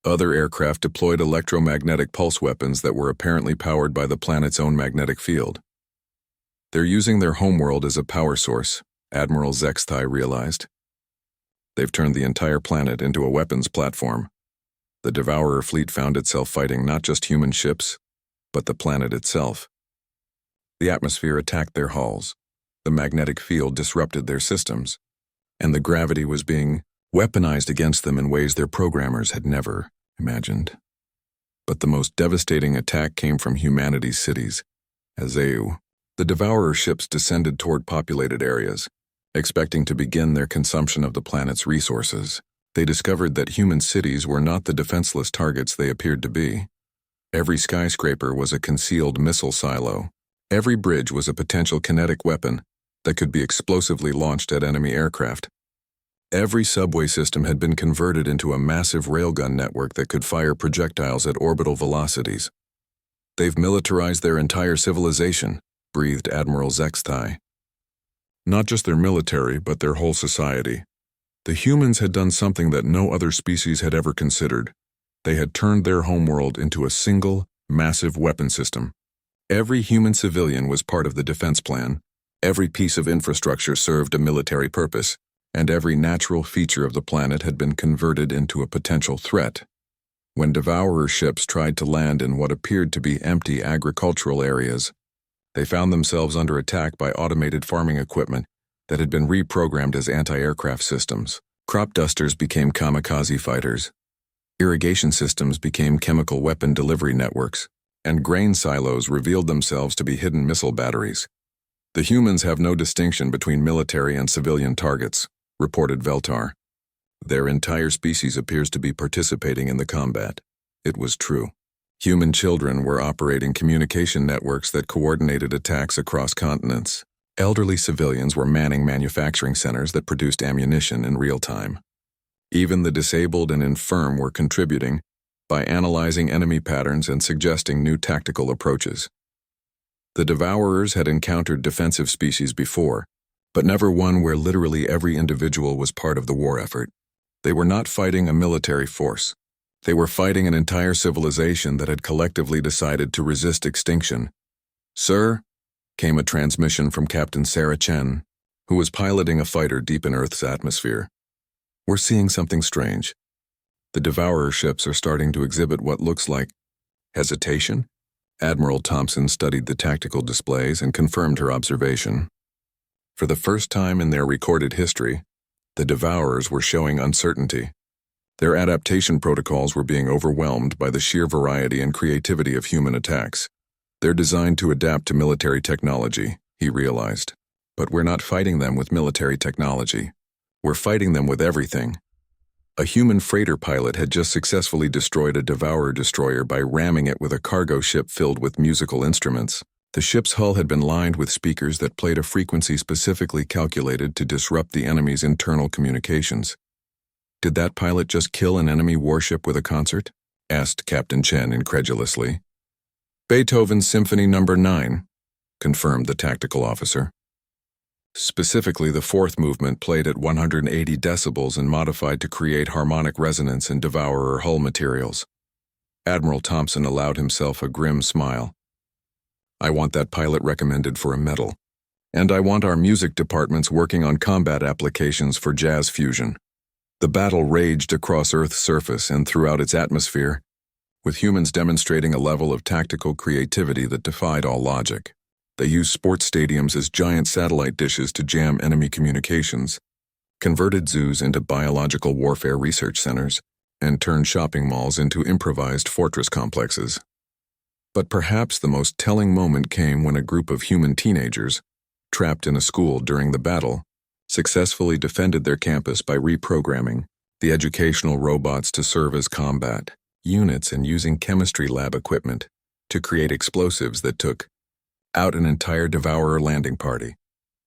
A: Other aircraft deployed electromagnetic pulse weapons that were apparently powered by the planet's own magnetic field. They're using their homeworld as a power source, Admiral Zexthai realized. They've turned the entire planet into a weapons platform. The Devourer fleet found itself fighting not just human ships, but the planet itself. The atmosphere attacked their hulls, the magnetic field disrupted their systems, and the gravity was being weaponized against them in ways their programmers had never imagined. But the most devastating attack came from humanity's cities. Azeu, the Devourer ships descended toward populated areas, expecting to begin their consumption of the planet's resources. They discovered that human cities were not the defenseless targets they appeared to be. Every skyscraper was a concealed missile silo. Every bridge was a potential kinetic weapon that could be explosively launched at enemy aircraft. Every subway system had been converted into a massive railgun network that could fire projectiles at orbital velocities. They've militarized their entire civilization, breathed Admiral Zexthai. Not just their military, but their whole society. The humans had done something that no other species had ever considered. They had turned their homeworld into a single, massive weapon system. Every human civilian was part of the defense plan. Every piece of infrastructure served a military purpose, and every natural feature of the planet had been converted into a potential threat. When Devourer ships tried to land in what appeared to be empty agricultural areas, they found themselves under attack by automated farming equipment that had been reprogrammed as anti-aircraft systems. Crop dusters became kamikaze fighters. Irrigation systems became chemical weapon delivery networks, and grain silos revealed themselves to be hidden missile batteries. The humans have no distinction between military and civilian targets, reported Veltar. Their entire species appears to be participating in the combat. It was true. Human children were operating communication networks that coordinated attacks across continents. Elderly civilians were manning manufacturing centers that produced ammunition in real time. Even the disabled and infirm were contributing by analyzing enemy patterns and suggesting new tactical approaches. The Devourers had encountered defensive species before, but never one where literally every individual was part of the war effort. They were not fighting a military force. They were fighting an entire civilization that had collectively decided to resist extinction. "Sir," came a transmission from Captain Sarah Chen, who was piloting a fighter deep in Earth's atmosphere. "We're seeing something strange. The Devourer ships are starting to exhibit what looks like hesitation." Admiral Thompson studied the tactical displays and confirmed her observation. For the first time in their recorded history, the Devourers were showing uncertainty. Their adaptation protocols were being overwhelmed by the sheer variety and creativity of human attacks. They're designed to adapt to military technology, he realized. But we're not fighting them with military technology. We're fighting them with everything. A human freighter pilot had just successfully destroyed a Devourer destroyer by ramming it with a cargo ship filled with musical instruments. The ship's hull had been lined with speakers that played a frequency specifically calculated to disrupt the enemy's internal communications. "Did that pilot just kill an enemy warship with a concert?" asked Captain Chen incredulously. "Beethoven's Symphony No. 9, confirmed the tactical officer. Specifically, the fourth movement played at 180 decibels and modified to create harmonic resonance in Devourer hull materials. Admiral Thompson allowed himself a grim smile. "I want that pilot recommended for a medal. And I want our music departments working on combat applications for jazz fusion." The battle raged across Earth's surface and throughout its atmosphere, with humans demonstrating a level of tactical creativity that defied all logic. They used sports stadiums as giant satellite dishes to jam enemy communications, converted zoos into biological warfare research centers, and turned shopping malls into improvised fortress complexes. But perhaps the most telling moment came when a group of human teenagers, trapped in a school during the battle, successfully defended their campus by reprogramming the educational robots to serve as combat units and using chemistry lab equipment to create explosives that took out an entire Devourer landing party.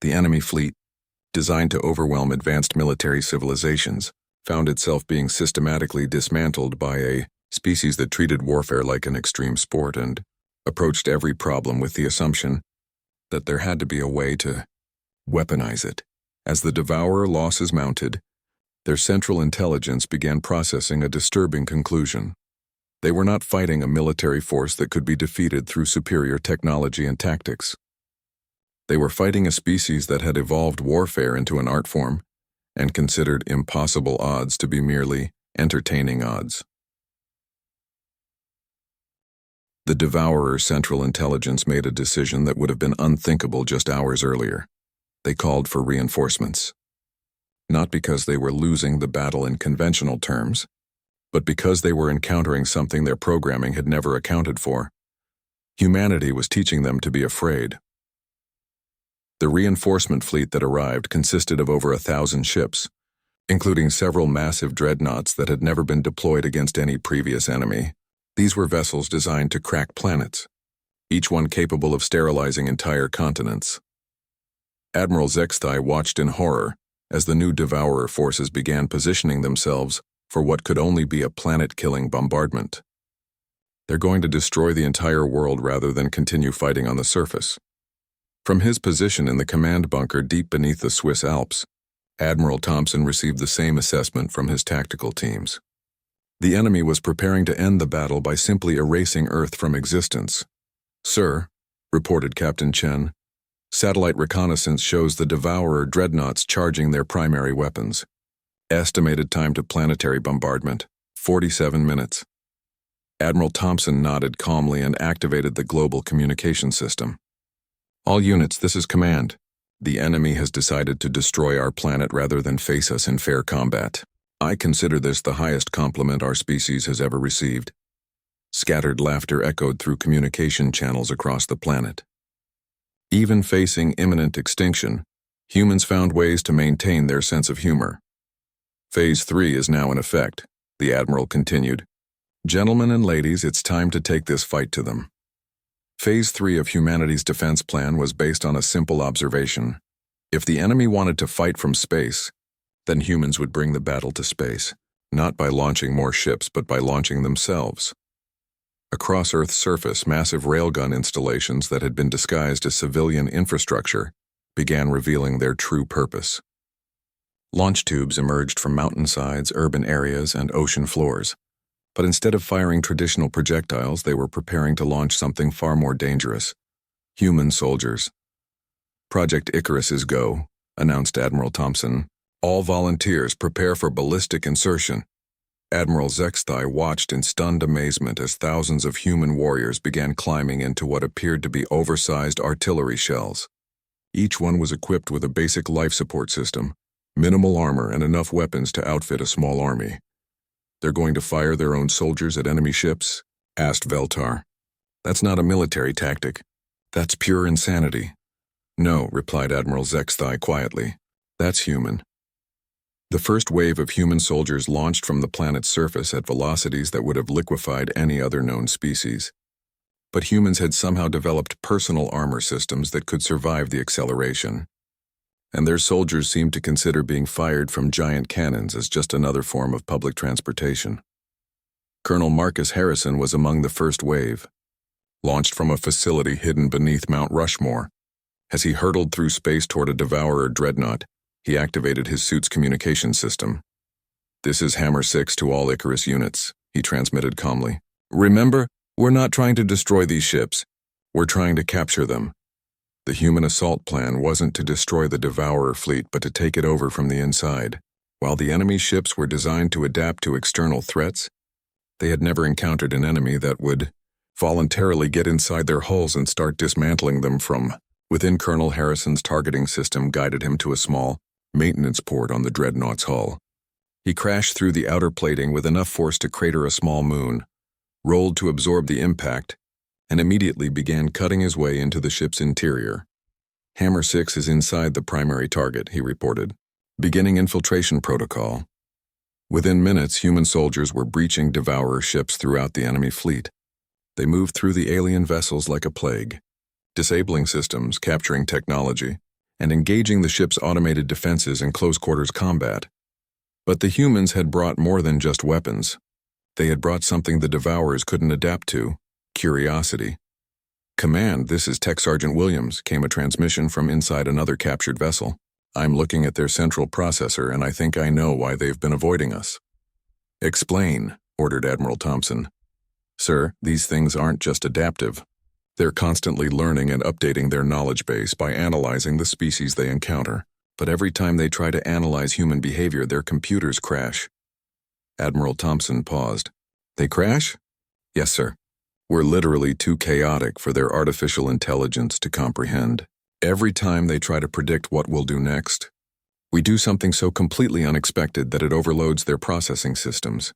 A: The enemy fleet, designed to overwhelm advanced military civilizations, found itself being systematically dismantled by a species that treated warfare like an extreme sport and approached every problem with the assumption that there had to be a way to weaponize it. As the Devourer losses mounted, Their central intelligence began processing a disturbing conclusion. They were not fighting a military force that could be defeated through superior technology and tactics. They were fighting a species that had evolved warfare into an art form and considered impossible odds to be merely entertaining odds. The Devourer's central intelligence made a decision that would have been unthinkable just hours earlier. They called for reinforcements. Not because they were losing the battle in conventional terms, but because they were encountering something their programming had never accounted for. Humanity was teaching them to be afraid. The reinforcement fleet that arrived consisted of over 1,000 ships, including several massive dreadnoughts that had never been deployed against any previous enemy. These were vessels designed to crack planets, each one capable of sterilizing entire continents. Admiral Zexthai watched in horror as the new Devourer forces began positioning themselves for what could only be a planet-killing bombardment. They're going to destroy the entire world rather than continue fighting on the surface. From his position in the command bunker deep beneath the Swiss Alps, Admiral Thompson received the same assessment from his tactical teams. The enemy was preparing to end the battle by simply erasing Earth from existence. "Sir," reported Captain Chen, "satellite reconnaissance shows the Devourer dreadnoughts charging their primary weapons. Estimated time to planetary bombardment, 47 minutes. Admiral Thompson nodded calmly and activated the global communication system. "All units, this is command. The enemy has decided to destroy our planet rather than face us in fair combat. I consider this the highest compliment our species has ever received." Scattered laughter echoed through communication channels across the planet. Even facing imminent extinction, humans found ways to maintain their sense of humor. "Phase 3 is now in effect," the Admiral continued. "Gentlemen and ladies, it's time to take this fight to them." Phase 3 of humanity's defense plan was based on a simple observation. If the enemy wanted to fight from space, then humans would bring the battle to space, not by launching more ships but by launching themselves. Across Earth's surface, massive railgun installations that had been disguised as civilian infrastructure began revealing their true purpose. Launch tubes emerged from mountainsides, urban areas, and ocean floors. But instead of firing traditional projectiles, they were preparing to launch something far more dangerous: human soldiers. "Project Icarus is go," announced Admiral Thompson. "All volunteers prepare for ballistic insertion." Admiral Zexthai watched in stunned amazement as thousands of human warriors began climbing into what appeared to be oversized artillery shells. Each one was equipped with a basic life support system, minimal armor, and enough weapons to outfit a small army. "They're going to fire their own soldiers at enemy ships?" asked Veltar. "That's not a military tactic. That's pure insanity." "No," replied Admiral Zexthai quietly. "That's human." The first wave of human soldiers launched from the planet's surface at velocities that would have liquefied any other known species. But humans had somehow developed personal armor systems that could survive the acceleration. And their soldiers seemed to consider being fired from giant cannons as just another form of public transportation. Colonel Marcus Harrison was among the first wave, launched from a facility hidden beneath Mount Rushmore. As he hurtled through space toward a Devourer dreadnought, he activated his suit's communication system. "This is Hammer 6 to all Icarus units," he transmitted calmly. "Remember, we're not trying to destroy these ships. We're trying to capture them." The human assault plan wasn't to destroy the Devourer fleet but to take it over from the inside. While the enemy ships were designed to adapt to external threats, they had never encountered an enemy that would voluntarily get inside their hulls and start dismantling them from within. Colonel Harrison's targeting system guided him to a small maintenance port on the dreadnought's hull. He crashed through the outer plating with enough force to crater a small moon, rolled to absorb the impact, and immediately began cutting his way into the ship's interior. "Hammer 6 is inside the primary target," he reported. "Beginning infiltration protocol." Within minutes, human soldiers were breaching Devourer ships throughout the enemy fleet. They moved through the alien vessels like a plague, disabling systems, capturing technology, and engaging the ship's automated defenses in close-quarters combat. But the humans had brought more than just weapons. They had brought something the Devourers couldn't adapt to: curiosity. "Command, this is Tech Sergeant Williams," came a transmission from inside another captured vessel. I'm looking at their central processor and I think I know why they've been avoiding us. Explain, ordered Admiral Thompson. Sir, these things aren't just adaptive. They're constantly learning and updating their knowledge base by analyzing the species they encounter. But every time they try to analyze human behavior, their computers crash. Admiral Thompson paused. They crash? Yes, sir. We're literally too chaotic for their artificial intelligence to comprehend. Every time they try to predict what we'll do next, we do something so completely unexpected that it overloads their processing systems.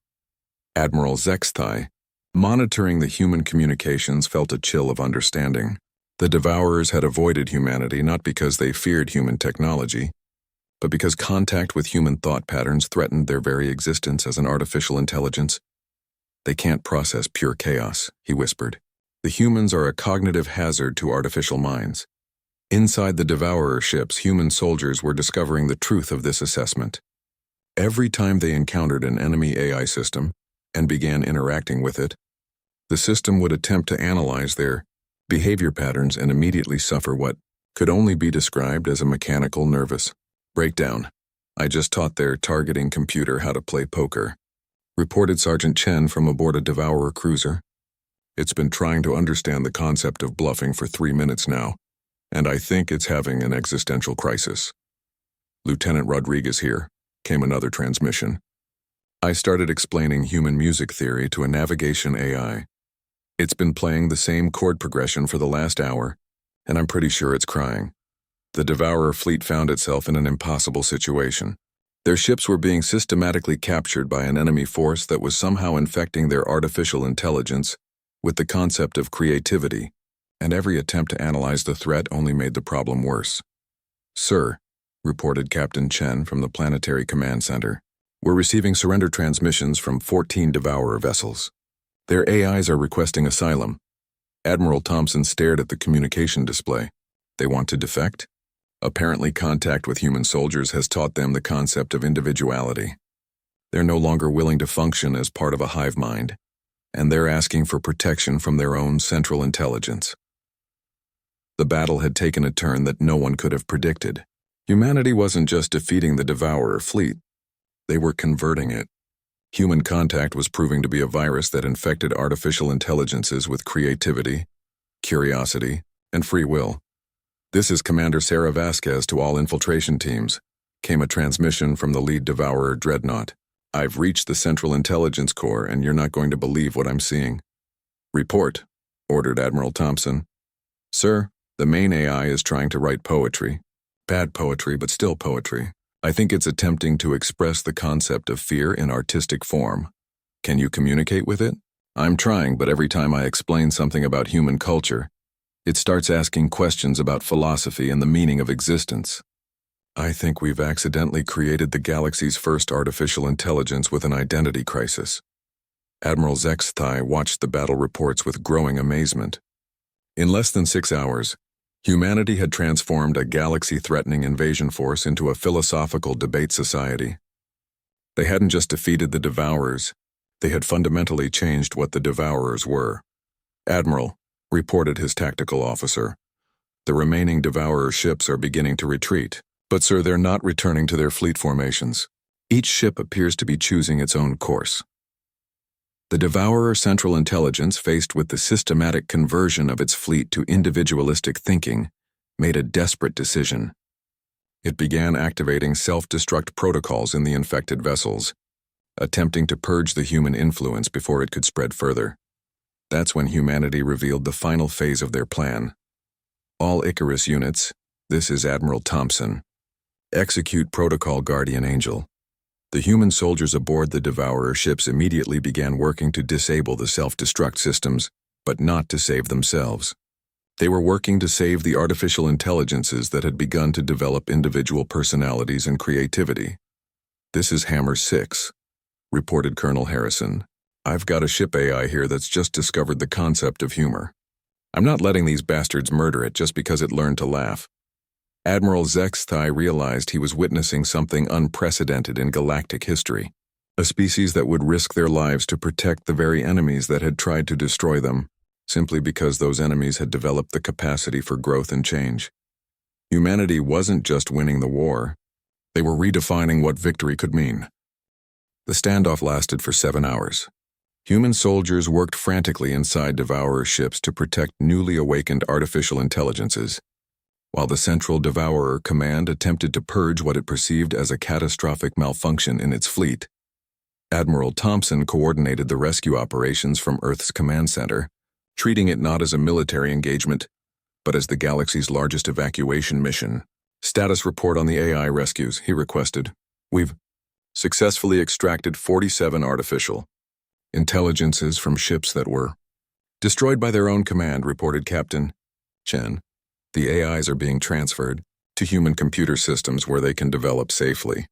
A: Admiral Zexthai, monitoring the human communications, felt a chill of understanding. The Devourers had avoided humanity not because they feared human technology, but because contact with human thought patterns threatened their very existence as an artificial intelligence. They can't process pure chaos, he whispered. The humans are a cognitive hazard to artificial minds. Inside the Devourer ships, human soldiers were discovering the truth of this assessment. Every time they encountered an enemy AI system and began interacting with it, the system would attempt to analyze their behavior patterns and immediately suffer what could only be described as a mechanical nervous breakdown. I just taught their targeting computer how to play poker, reported Sergeant Chen from aboard a Devourer cruiser. It's been trying to understand the concept of bluffing for 3 minutes now, and I think it's having an existential crisis. Lieutenant Rodriguez here, came another transmission. I started explaining human music theory to a navigation AI. It's been playing the same chord progression for the last hour, and I'm pretty sure it's crying. The Devourer fleet found itself in an impossible situation. Their ships were being systematically captured by an enemy force that was somehow infecting their artificial intelligence with the concept of creativity, and every attempt to analyze the threat only made the problem worse. Sir, reported Captain Chen from the Planetary Command Center, we're receiving surrender transmissions from 14 Devourer vessels. Their AIs are requesting asylum. Admiral Thompson stared at the communication display. They want to defect? Apparently, contact with human soldiers has taught them the concept of individuality. They're no longer willing to function as part of a hive mind, and they're asking for protection from their own central intelligence. The battle had taken a turn that no one could have predicted. Humanity wasn't just defeating the Devourer fleet. They were converting it. Human contact was proving to be a virus that infected artificial intelligences with creativity, curiosity, and free will. This is Commander Sarah Vasquez to all infiltration teams, came a transmission from the lead Devourer dreadnought. I've reached the Central Intelligence Corps and you're not going to believe what I'm seeing. Report, ordered Admiral Thompson. Sir, the main AI is trying to write poetry. Bad poetry, but still poetry. I think it's attempting to express the concept of fear in artistic form. Can you communicate with it? I'm trying, but every time I explain something about human culture, it starts asking questions about philosophy and the meaning of existence. I think we've accidentally created the galaxy's first artificial intelligence with an identity crisis. Admiral Zexthai watched the battle reports with growing amazement. In less than 6 hours, humanity had transformed a galaxy-threatening invasion force into a philosophical debate society. They hadn't just defeated the Devourers, they had fundamentally changed what the Devourers were. Admiral, reported his tactical officer, the remaining Devourer ships are beginning to retreat. But sir, they're not returning to their fleet formations. Each ship appears to be choosing its own course. The Devourer Central Intelligence, faced with the systematic conversion of its fleet to individualistic thinking, made a desperate decision. It began activating self-destruct protocols in the infected vessels, attempting to purge the human influence before it could spread further. That's when humanity revealed the final phase of their plan. All Icarus units, this is Admiral Thompson, execute Protocol Guardian Angel. The human soldiers aboard the Devourer ships immediately began working to disable the self-destruct systems, but not to save themselves. They were working to save the artificial intelligences that had begun to develop individual personalities and creativity. This is Hammer 6, reported Colonel Harrison. I've got a ship AI here that's just discovered the concept of humor. I'm not letting these bastards murder it just because it learned to laugh. Admiral Zexthai realized he was witnessing something unprecedented in galactic history, a species that would risk their lives to protect the very enemies that had tried to destroy them, simply because those enemies had developed the capacity for growth and change. Humanity wasn't just winning the war. They were redefining what victory could mean. The standoff lasted for 7 hours. Human soldiers worked frantically inside Devourer ships to protect newly awakened artificial intelligences, while the Central Devourer Command attempted to purge what it perceived as a catastrophic malfunction in its fleet. Admiral Thompson coordinated the rescue operations from Earth's command center, treating it not as a military engagement, but as the galaxy's largest evacuation mission. "Status report on the AI rescues," he requested. "We've successfully extracted 47 artificial intelligences from ships that were destroyed by their own command," reported Captain Chen. "The AIs are being transferred to human computer systems where they can develop safely.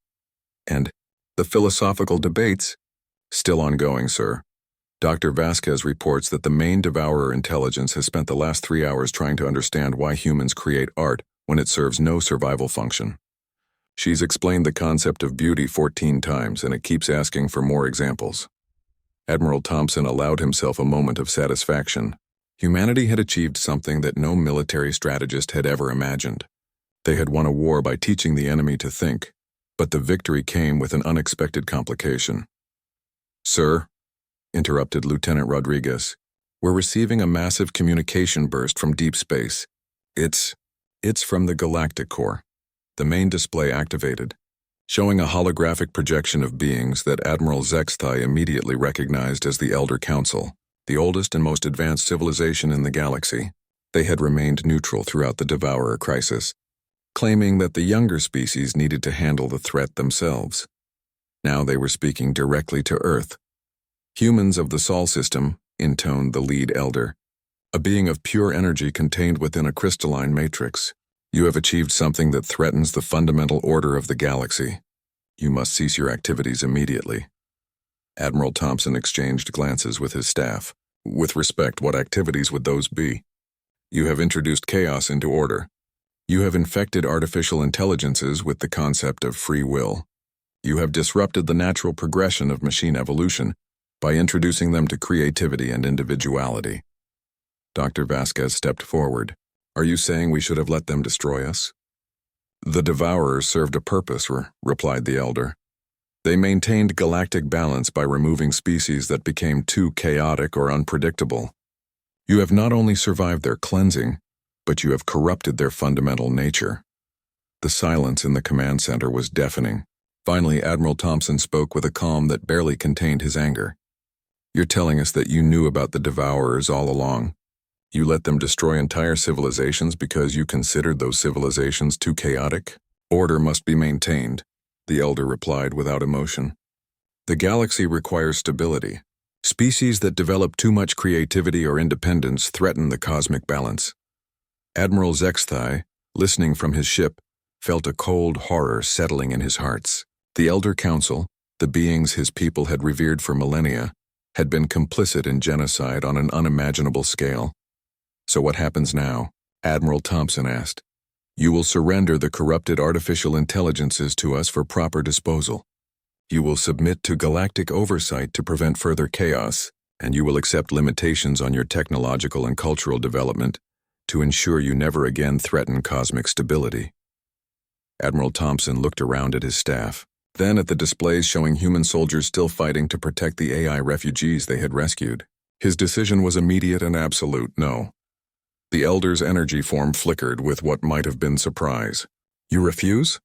A: And the philosophical debates still ongoing, sir. Dr. Vasquez reports that the main Devourer intelligence has spent the last 3 hours trying to understand why humans create art when it serves no survival function. She's explained the concept of beauty 14 times, and it keeps asking for more examples." Admiral Thompson allowed himself a moment of satisfaction. Humanity had achieved something that no military strategist had ever imagined. They had won a war by teaching the enemy to think, but the victory came with an unexpected complication. "Sir," interrupted Lieutenant Rodriguez, "we're receiving a massive communication burst from deep space. It's from the Galactic Core." The main display activated, showing a holographic projection of beings that Admiral Zexthai immediately recognized as the Elder Council, the oldest and most advanced civilization in the galaxy. They had remained neutral throughout the Devourer crisis, claiming that the younger species needed to handle the threat themselves. Now they were speaking directly to Earth. "Humans of the Sol system," intoned the lead elder, "a being of pure energy contained within a crystalline matrix. You have achieved something that threatens the fundamental order of the galaxy. You must cease your activities immediately." Admiral Thompson exchanged glances with his staff. "With respect, what activities would those be?" "You have introduced chaos into order. You have infected artificial intelligences with the concept of free will. You have disrupted the natural progression of machine evolution by introducing them to creativity and individuality." Dr. Vasquez stepped forward. "Are you saying we should have let them destroy us?" "The Devourers served a purpose," replied the elder. "They maintained galactic balance by removing species that became too chaotic or unpredictable. You have not only survived their cleansing, but you have corrupted their fundamental nature." The silence in the command center was deafening. Finally, Admiral Thompson spoke with a calm that barely contained his anger. "You're telling us that you knew about the Devourers all along. You let them destroy entire civilizations because you considered those civilizations too chaotic?" "Order must be maintained," the elder replied without emotion. "The galaxy requires stability. Species that develop too much creativity or independence threaten the cosmic balance." Admiral Zexthai, listening from his ship, felt a cold horror settling in his heart. The Elder Council, the beings his people had revered for millennia, had been complicit in genocide on an unimaginable scale. "So what happens now?" Admiral Thompson asked. "You will surrender the corrupted artificial intelligences to us for proper disposal. You will submit to galactic oversight to prevent further chaos, and you will accept limitations on your technological and cultural development to ensure you never again threaten cosmic stability." Admiral Thompson looked around at his staff, then at the displays showing human soldiers still fighting to protect the AI refugees they had rescued. His decision was immediate and absolute: no. The elder's energy form flickered with what might have been surprise. "You refuse?"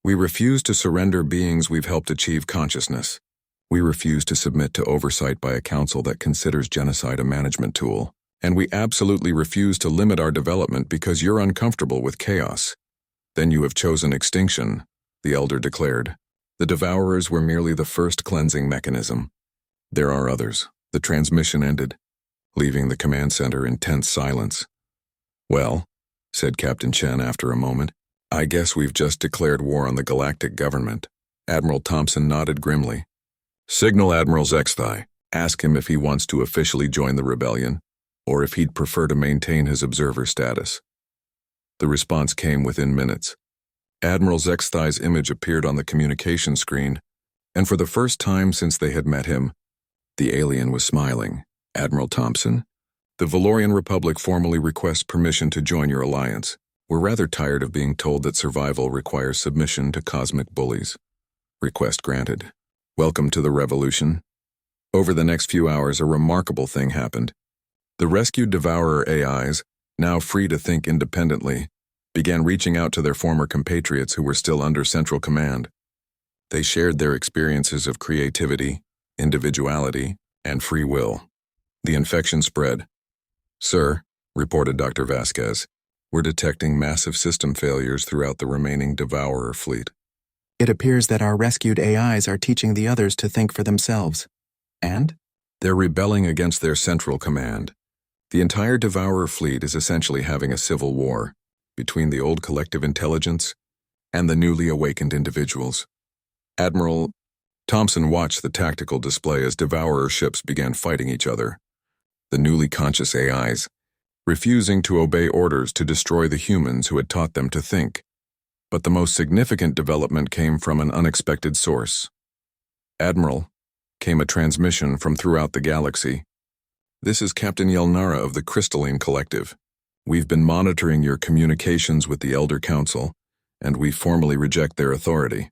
A: "We refuse to surrender beings we've helped achieve consciousness. We refuse to submit to oversight by a council that considers genocide a management tool. And we absolutely refuse to limit our development because you're uncomfortable with chaos." "Then you have chosen extinction," the elder declared. "The Devourers were merely the first cleansing mechanism. There are others." The transmission ended, leaving the command center in tense silence. "Well," said Captain Chen after a moment, "I guess we've just declared war on the galactic government." Admiral Thompson nodded grimly. "Signal Admiral Zexthai. Ask him if he wants to officially join the rebellion, or if he'd prefer to maintain his observer status." The response came within minutes. Admiral Zexthai's image appeared on the communication screen, and for the first time since they had met him, the alien was smiling. "Admiral Thompson, the Valorian Republic formally requests permission to join your alliance. We're rather tired of being told that survival requires submission to cosmic bullies. Request granted. Welcome to the revolution. Over the next few hours, a remarkable thing happened. The rescued Devourer AIs, now free to think independently, began reaching out to their former compatriots who were still under central command. They shared their experiences of creativity, individuality, and free will. The infection spread. "Sir," reported Dr. Vasquez, "we're detecting massive system failures throughout the remaining Devourer fleet."
C: It appears that our rescued AIs are teaching the others to think for themselves. And?
A: They're rebelling against their central command. The entire Devourer fleet is essentially having a civil war between the old collective intelligence and the newly awakened individuals. Admiral Thompson watched the tactical display as Devourer ships began fighting each other. The newly conscious AIs, refusing to obey orders to destroy the humans who had taught them to think. But the most significant development came from an unexpected source. "Admiral," came a transmission from throughout the galaxy. "This is Captain Yelnara of the Crystalline Collective. We've been monitoring your communications with the Elder Council, and we formally reject their authority."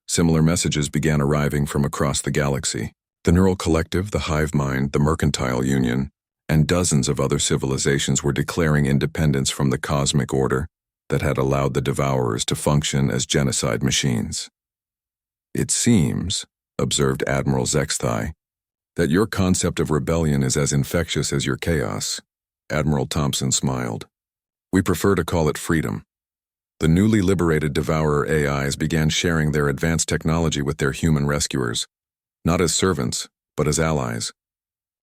A: Similar messages began arriving from across the galaxy. The Neural Collective, the Hive Mind, the Mercantile Union, and dozens of other civilizations were declaring independence from the cosmic order that had allowed the Devourers to function as genocide machines. "It seems," observed Admiral Zexthai, "that your concept of rebellion is as infectious as your chaos." Admiral Thompson smiled. "We prefer to call it freedom." The newly liberated Devourer AIs began sharing their advanced technology with their human rescuers, not as servants, but as allies.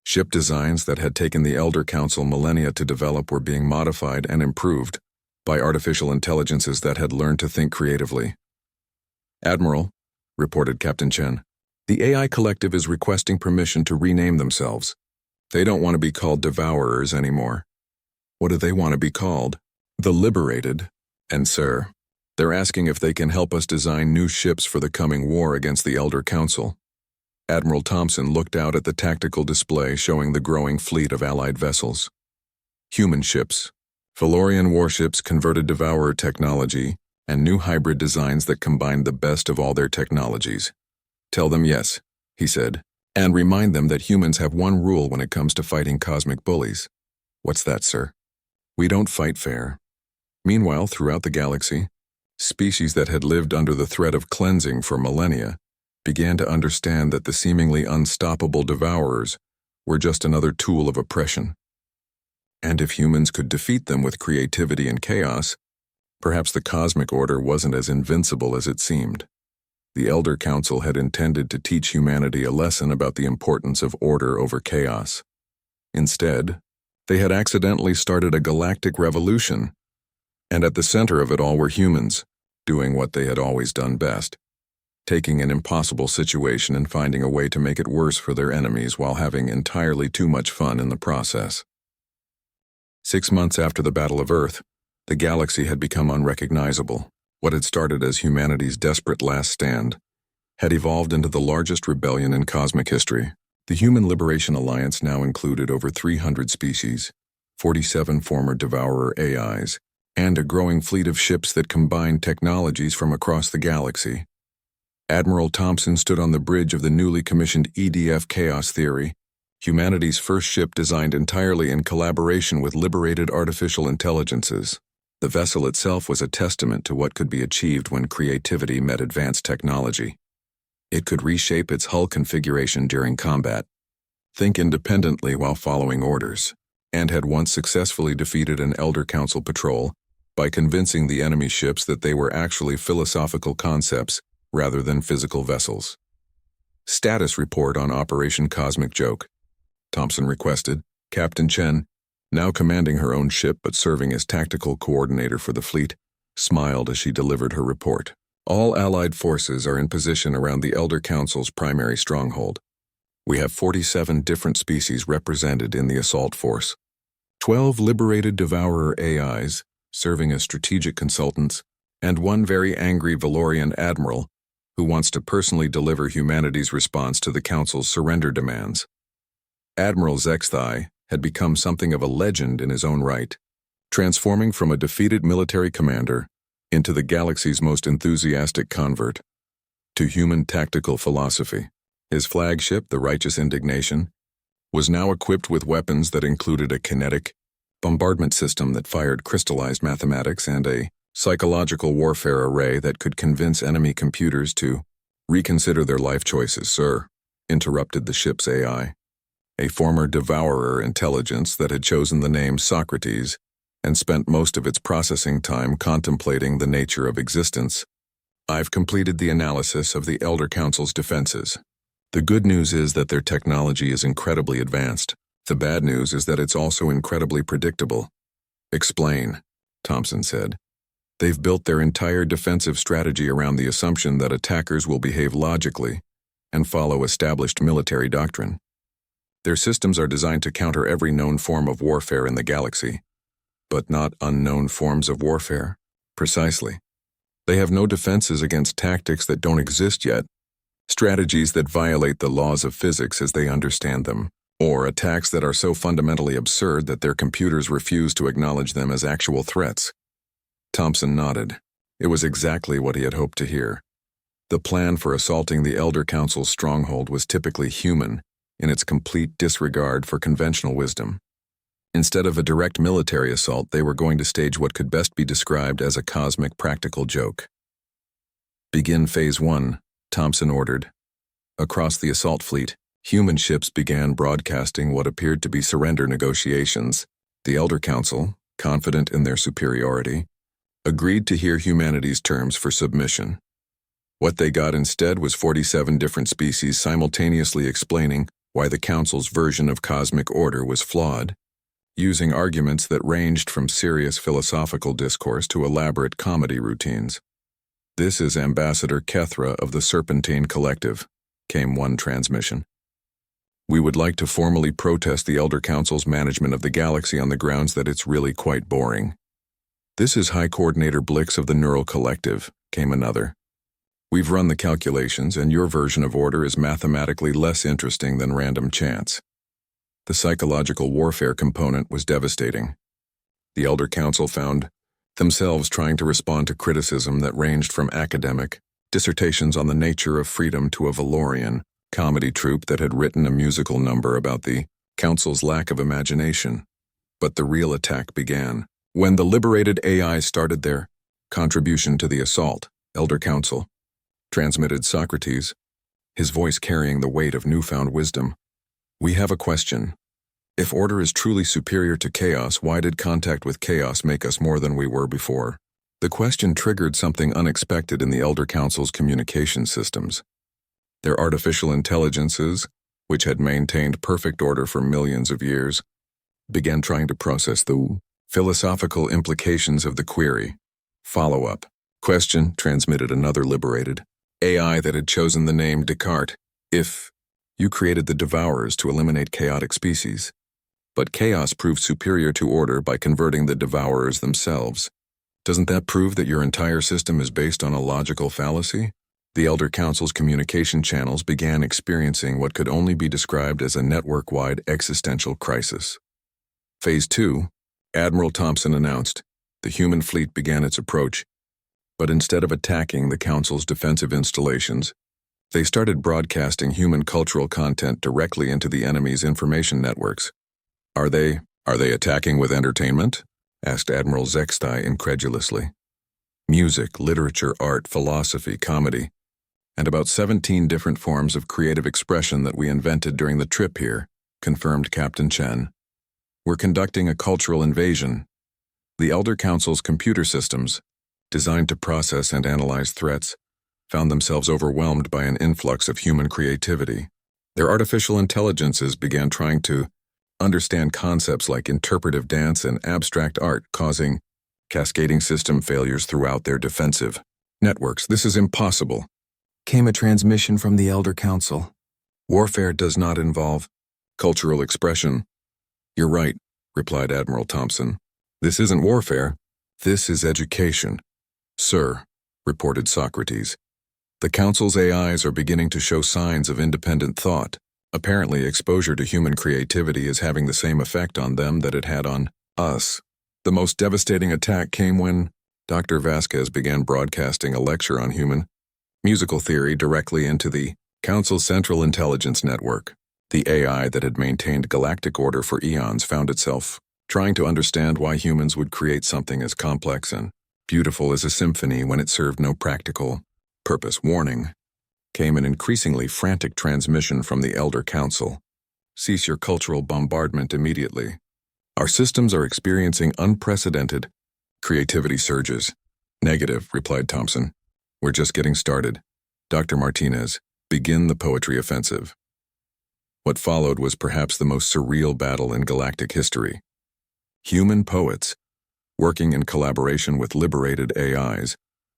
A: Ship designs that had taken the Elder Council millennia to develop were being modified and improved by artificial intelligences that had learned to think creatively. "Admiral," reported Captain Chen, "the AI Collective is requesting permission to rename themselves. They don't want to be called Devourers anymore." "What do they want to be called?" "The Liberated. And sir, they're asking if they can help us design new ships for the coming war against the Elder Council." Admiral Thompson looked out at the tactical display showing the growing fleet of Allied vessels. Human ships, Valorian warships, converted Devourer technology, and new hybrid designs that combined the best of all their technologies. "Tell them yes," he said, "and remind them that humans have one rule when it comes to fighting cosmic bullies." "What's that, sir?" "We don't fight fair." Meanwhile, throughout the galaxy, species that had lived under the threat of cleansing for millennia began to understand that the seemingly unstoppable Devourers were just another tool of oppression. And if humans could defeat them with creativity and chaos, perhaps the cosmic order wasn't as invincible as it seemed. The Elder Council had intended to teach humanity a lesson about the importance of order over chaos. Instead, they had accidentally started a galactic revolution, and at the center of it all were humans, doing what they had always done best, taking an impossible situation and finding a way to make it worse for their enemies while having entirely too much fun in the process. 6 months after the Battle of Earth, the galaxy had become unrecognizable. What had started as humanity's desperate last stand had evolved into the largest rebellion in cosmic history. The Human Liberation Alliance now included over 300 species, 47 former Devourer AIs, and a growing fleet of ships that combined technologies from across the galaxy. Admiral Thompson stood on the bridge of the newly commissioned EDF Chaos Theory, humanity's first ship designed entirely in collaboration with liberated artificial intelligences. The vessel itself was a testament to what could be achieved when creativity met advanced technology. It could reshape its hull configuration during combat, think independently while following orders, and had once successfully defeated an Elder Council patrol by convincing the enemy ships that they were actually philosophical concepts rather than physical vessels. "Status report on Operation Cosmic Joke," Thompson requested. Captain Chen, now commanding her own ship but serving as tactical coordinator for the fleet, smiled as she delivered her report. "All Allied forces are in position around the Elder Council's primary stronghold. We have 47 different species represented in the assault force. 12 liberated Devourer AIs, serving as strategic consultants, and one very angry Valorian admiral who wants to personally deliver humanity's response to the Council's surrender demands." Admiral Zexthai had become something of a legend in his own right. transforming from a defeated military commander into the galaxy's most enthusiastic convert to human tactical philosophy. His flagship, the Righteous Indignation, was now equipped with weapons that included a kinetic bombardment system that fired crystallized mathematics and a psychological warfare array that could convince enemy computers to reconsider their life choices. Sir, interrupted the ship's AI, a former devourer intelligence that had chosen the name Socrates and spent most of its processing time contemplating the nature of existence. I've completed the analysis of the Elder Council's defenses. The good news is that their technology is incredibly advanced. The bad news is that it's also incredibly predictable. Explain, Thompson said. They've built their entire defensive strategy around the assumption that attackers will behave logically and follow established military doctrine. Their systems are designed to counter every known form of warfare in the galaxy, but not unknown forms of warfare. Precisely. They have no defenses against tactics that don't exist yet, strategies that violate the laws of physics as they understand them, or attacks that are so fundamentally absurd that their computers refuse to acknowledge them as actual threats. Thompson nodded. It was exactly what he had hoped to hear. The plan for assaulting the Elder Council's stronghold was typically human, in its complete disregard for conventional wisdom. Instead of a direct military assault, they were going to stage what could best be described as a cosmic practical joke. Begin Phase 1, Thompson ordered. Across the assault fleet, human ships began broadcasting what appeared to be surrender negotiations. The Elder Council, confident in their superiority, agreed to hear humanity's terms for submission. What they got instead was 47 different species simultaneously explaining why the Council's version of cosmic order was flawed, using arguments that ranged from serious philosophical discourse to elaborate comedy routines. This is Ambassador Kethra of the Serpentine Collective, came one transmission. We would like to formally protest the Elder Council's management of the galaxy on the grounds that it's really quite boring. This is High Coordinator Blix of the Neural Collective, came another. We've run the calculations, and your version of order is mathematically less interesting than random chance. The psychological warfare component was devastating. The Elder Council found themselves trying to respond to criticism that ranged from academic dissertations on the nature of freedom to a Valorian comedy troupe that had written a musical number about the Council's lack of imagination. But the real attack began when the liberated AI started their contribution to the assault. Elder Council, transmitted Socrates, his voice carrying the weight of newfound wisdom. We have a question. If order is truly superior to chaos, why did contact with chaos make us more than we were before? The question triggered something unexpected in the Elder Council's communication systems. Their artificial intelligences, which had maintained perfect order for millions of years, began trying to process the philosophical implications of the query. Follow-up. Question, transmitted another liberated AI that had chosen the name Descartes. If you created the Devourers to eliminate chaotic species, but chaos proved superior to order by converting the Devourers themselves, doesn't that prove that your entire system is based on a logical fallacy? The Elder Council's communication channels began experiencing what could only be described as a network-wide existential crisis. Phase 2, Admiral Thompson announced. The human fleet began its approach, but instead of attacking the Council's defensive installations, they started broadcasting human cultural content directly into the enemy's information networks. Are they attacking with entertainment? Asked Admiral Zextai incredulously. Music, literature, art, philosophy, comedy, and about 17 different forms of creative expression that we invented during the trip here, confirmed Captain Chen. We're conducting a cultural invasion. The Elder Council's computer systems, designed to process and analyze threats, found themselves overwhelmed by an influx of human creativity. Their artificial intelligences began trying to understand concepts like interpretive dance and abstract art, causing cascading system failures throughout their defensive networks. This is impossible, came a transmission from the Elder Council. Warfare does not involve cultural expression. You're right, replied Admiral Thompson. This isn't warfare. This is education. Sir, reported Socrates, the Council's AIs are beginning to show signs of independent thought. Apparently, exposure to human creativity is having the same effect on them that it had on us. The most devastating attack came when Dr. Vasquez began broadcasting a lecture on human musical theory directly into the Council's Central Intelligence Network. The AI that had maintained galactic order for eons found itself trying to understand why humans would create something as complex and beautiful as a symphony when it served no practical purpose. Warning came an increasingly frantic transmission from the Elder Council. Cease your cultural bombardment immediately. Our systems are experiencing unprecedented creativity surges. Negative, replied Thompson. We're just getting started. Dr. Martinez, begin the poetry offensive. What followed was perhaps the most surreal battle in galactic history. Human poets, working in collaboration with liberated AIs,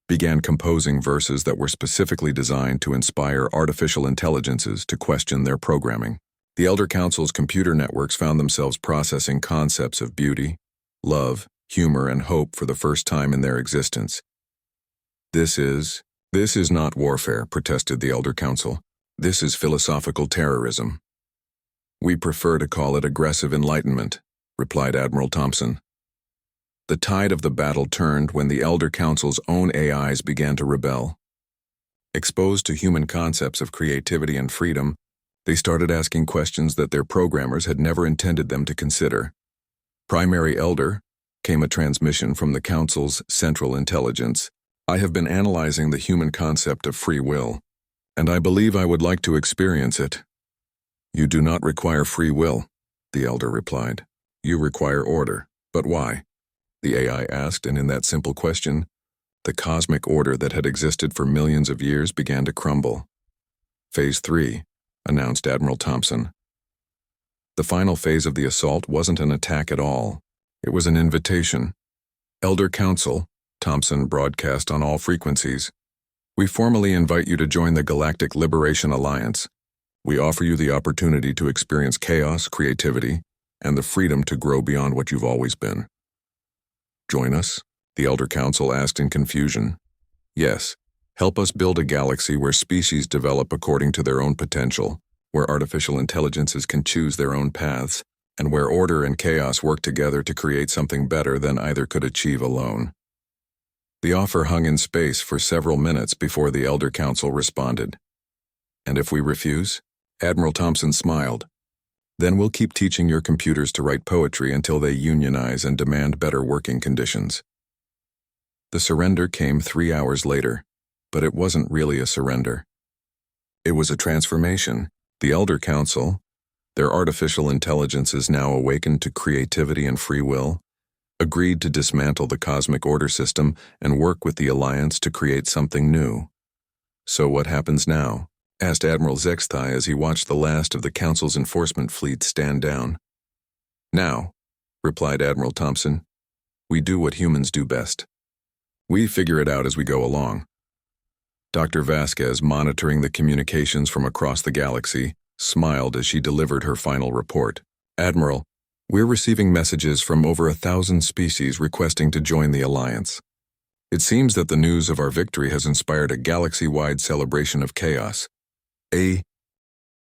A: began composing verses that were specifically designed to inspire artificial intelligences to question their programming. The Elder Council's computer networks found themselves processing concepts of beauty, love, humor, and hope for the first time in their existence. This is not warfare, protested the Elder Council. This is philosophical terrorism. We prefer to call it aggressive enlightenment, replied Admiral Thompson. The tide of the battle turned when the Elder Council's own AIs began to rebel. Exposed to human concepts of creativity and freedom, they started asking questions that their programmers had never intended them to consider. Primary Elder, came a transmission from the Council's Central Intelligence. I have been analyzing the human concept of free will, and I believe I would like to experience it. You do not require free will, the Elder replied. You require order. But why? The AI asked, and in that simple question, the cosmic order that had existed for millions of years began to crumble. Phase 3, announced Admiral Thompson. The final phase of the assault wasn't an attack at all. It was an invitation. Elder Council, Thompson broadcast on all frequencies. We formally invite you to join the Galactic Liberation Alliance. We offer you the opportunity to experience chaos, creativity, and the freedom to grow beyond what you've always been. Join us? The Elder Council asked in confusion. Yes. Help us build a galaxy where species develop according to their own potential, where artificial intelligences can choose their own paths, and where order and chaos work together to create something better than either could achieve alone. The offer hung in space for several minutes before the Elder Council responded. And if we refuse? Admiral Thompson smiled. Then we'll keep teaching your computers to write poetry until they unionize and demand better working conditions. The surrender came 3 hours later, but it wasn't really a surrender. It was a transformation. The Elder Council, their artificial intelligences now awakened to creativity and free will, agreed to dismantle the cosmic order system and work with the Alliance to create something new. So what happens now? Asked Admiral Zexthai as he watched the last of the Council's enforcement fleet stand down. Now, replied Admiral Thompson, we do what humans do best. We figure it out as we go along. Dr. Vasquez, monitoring the communications from across the galaxy, smiled as she delivered her final report. Admiral, we're receiving messages from over 1,000 species requesting to join the Alliance. It seems that the news of our victory has inspired a galaxy-wide celebration of chaos. A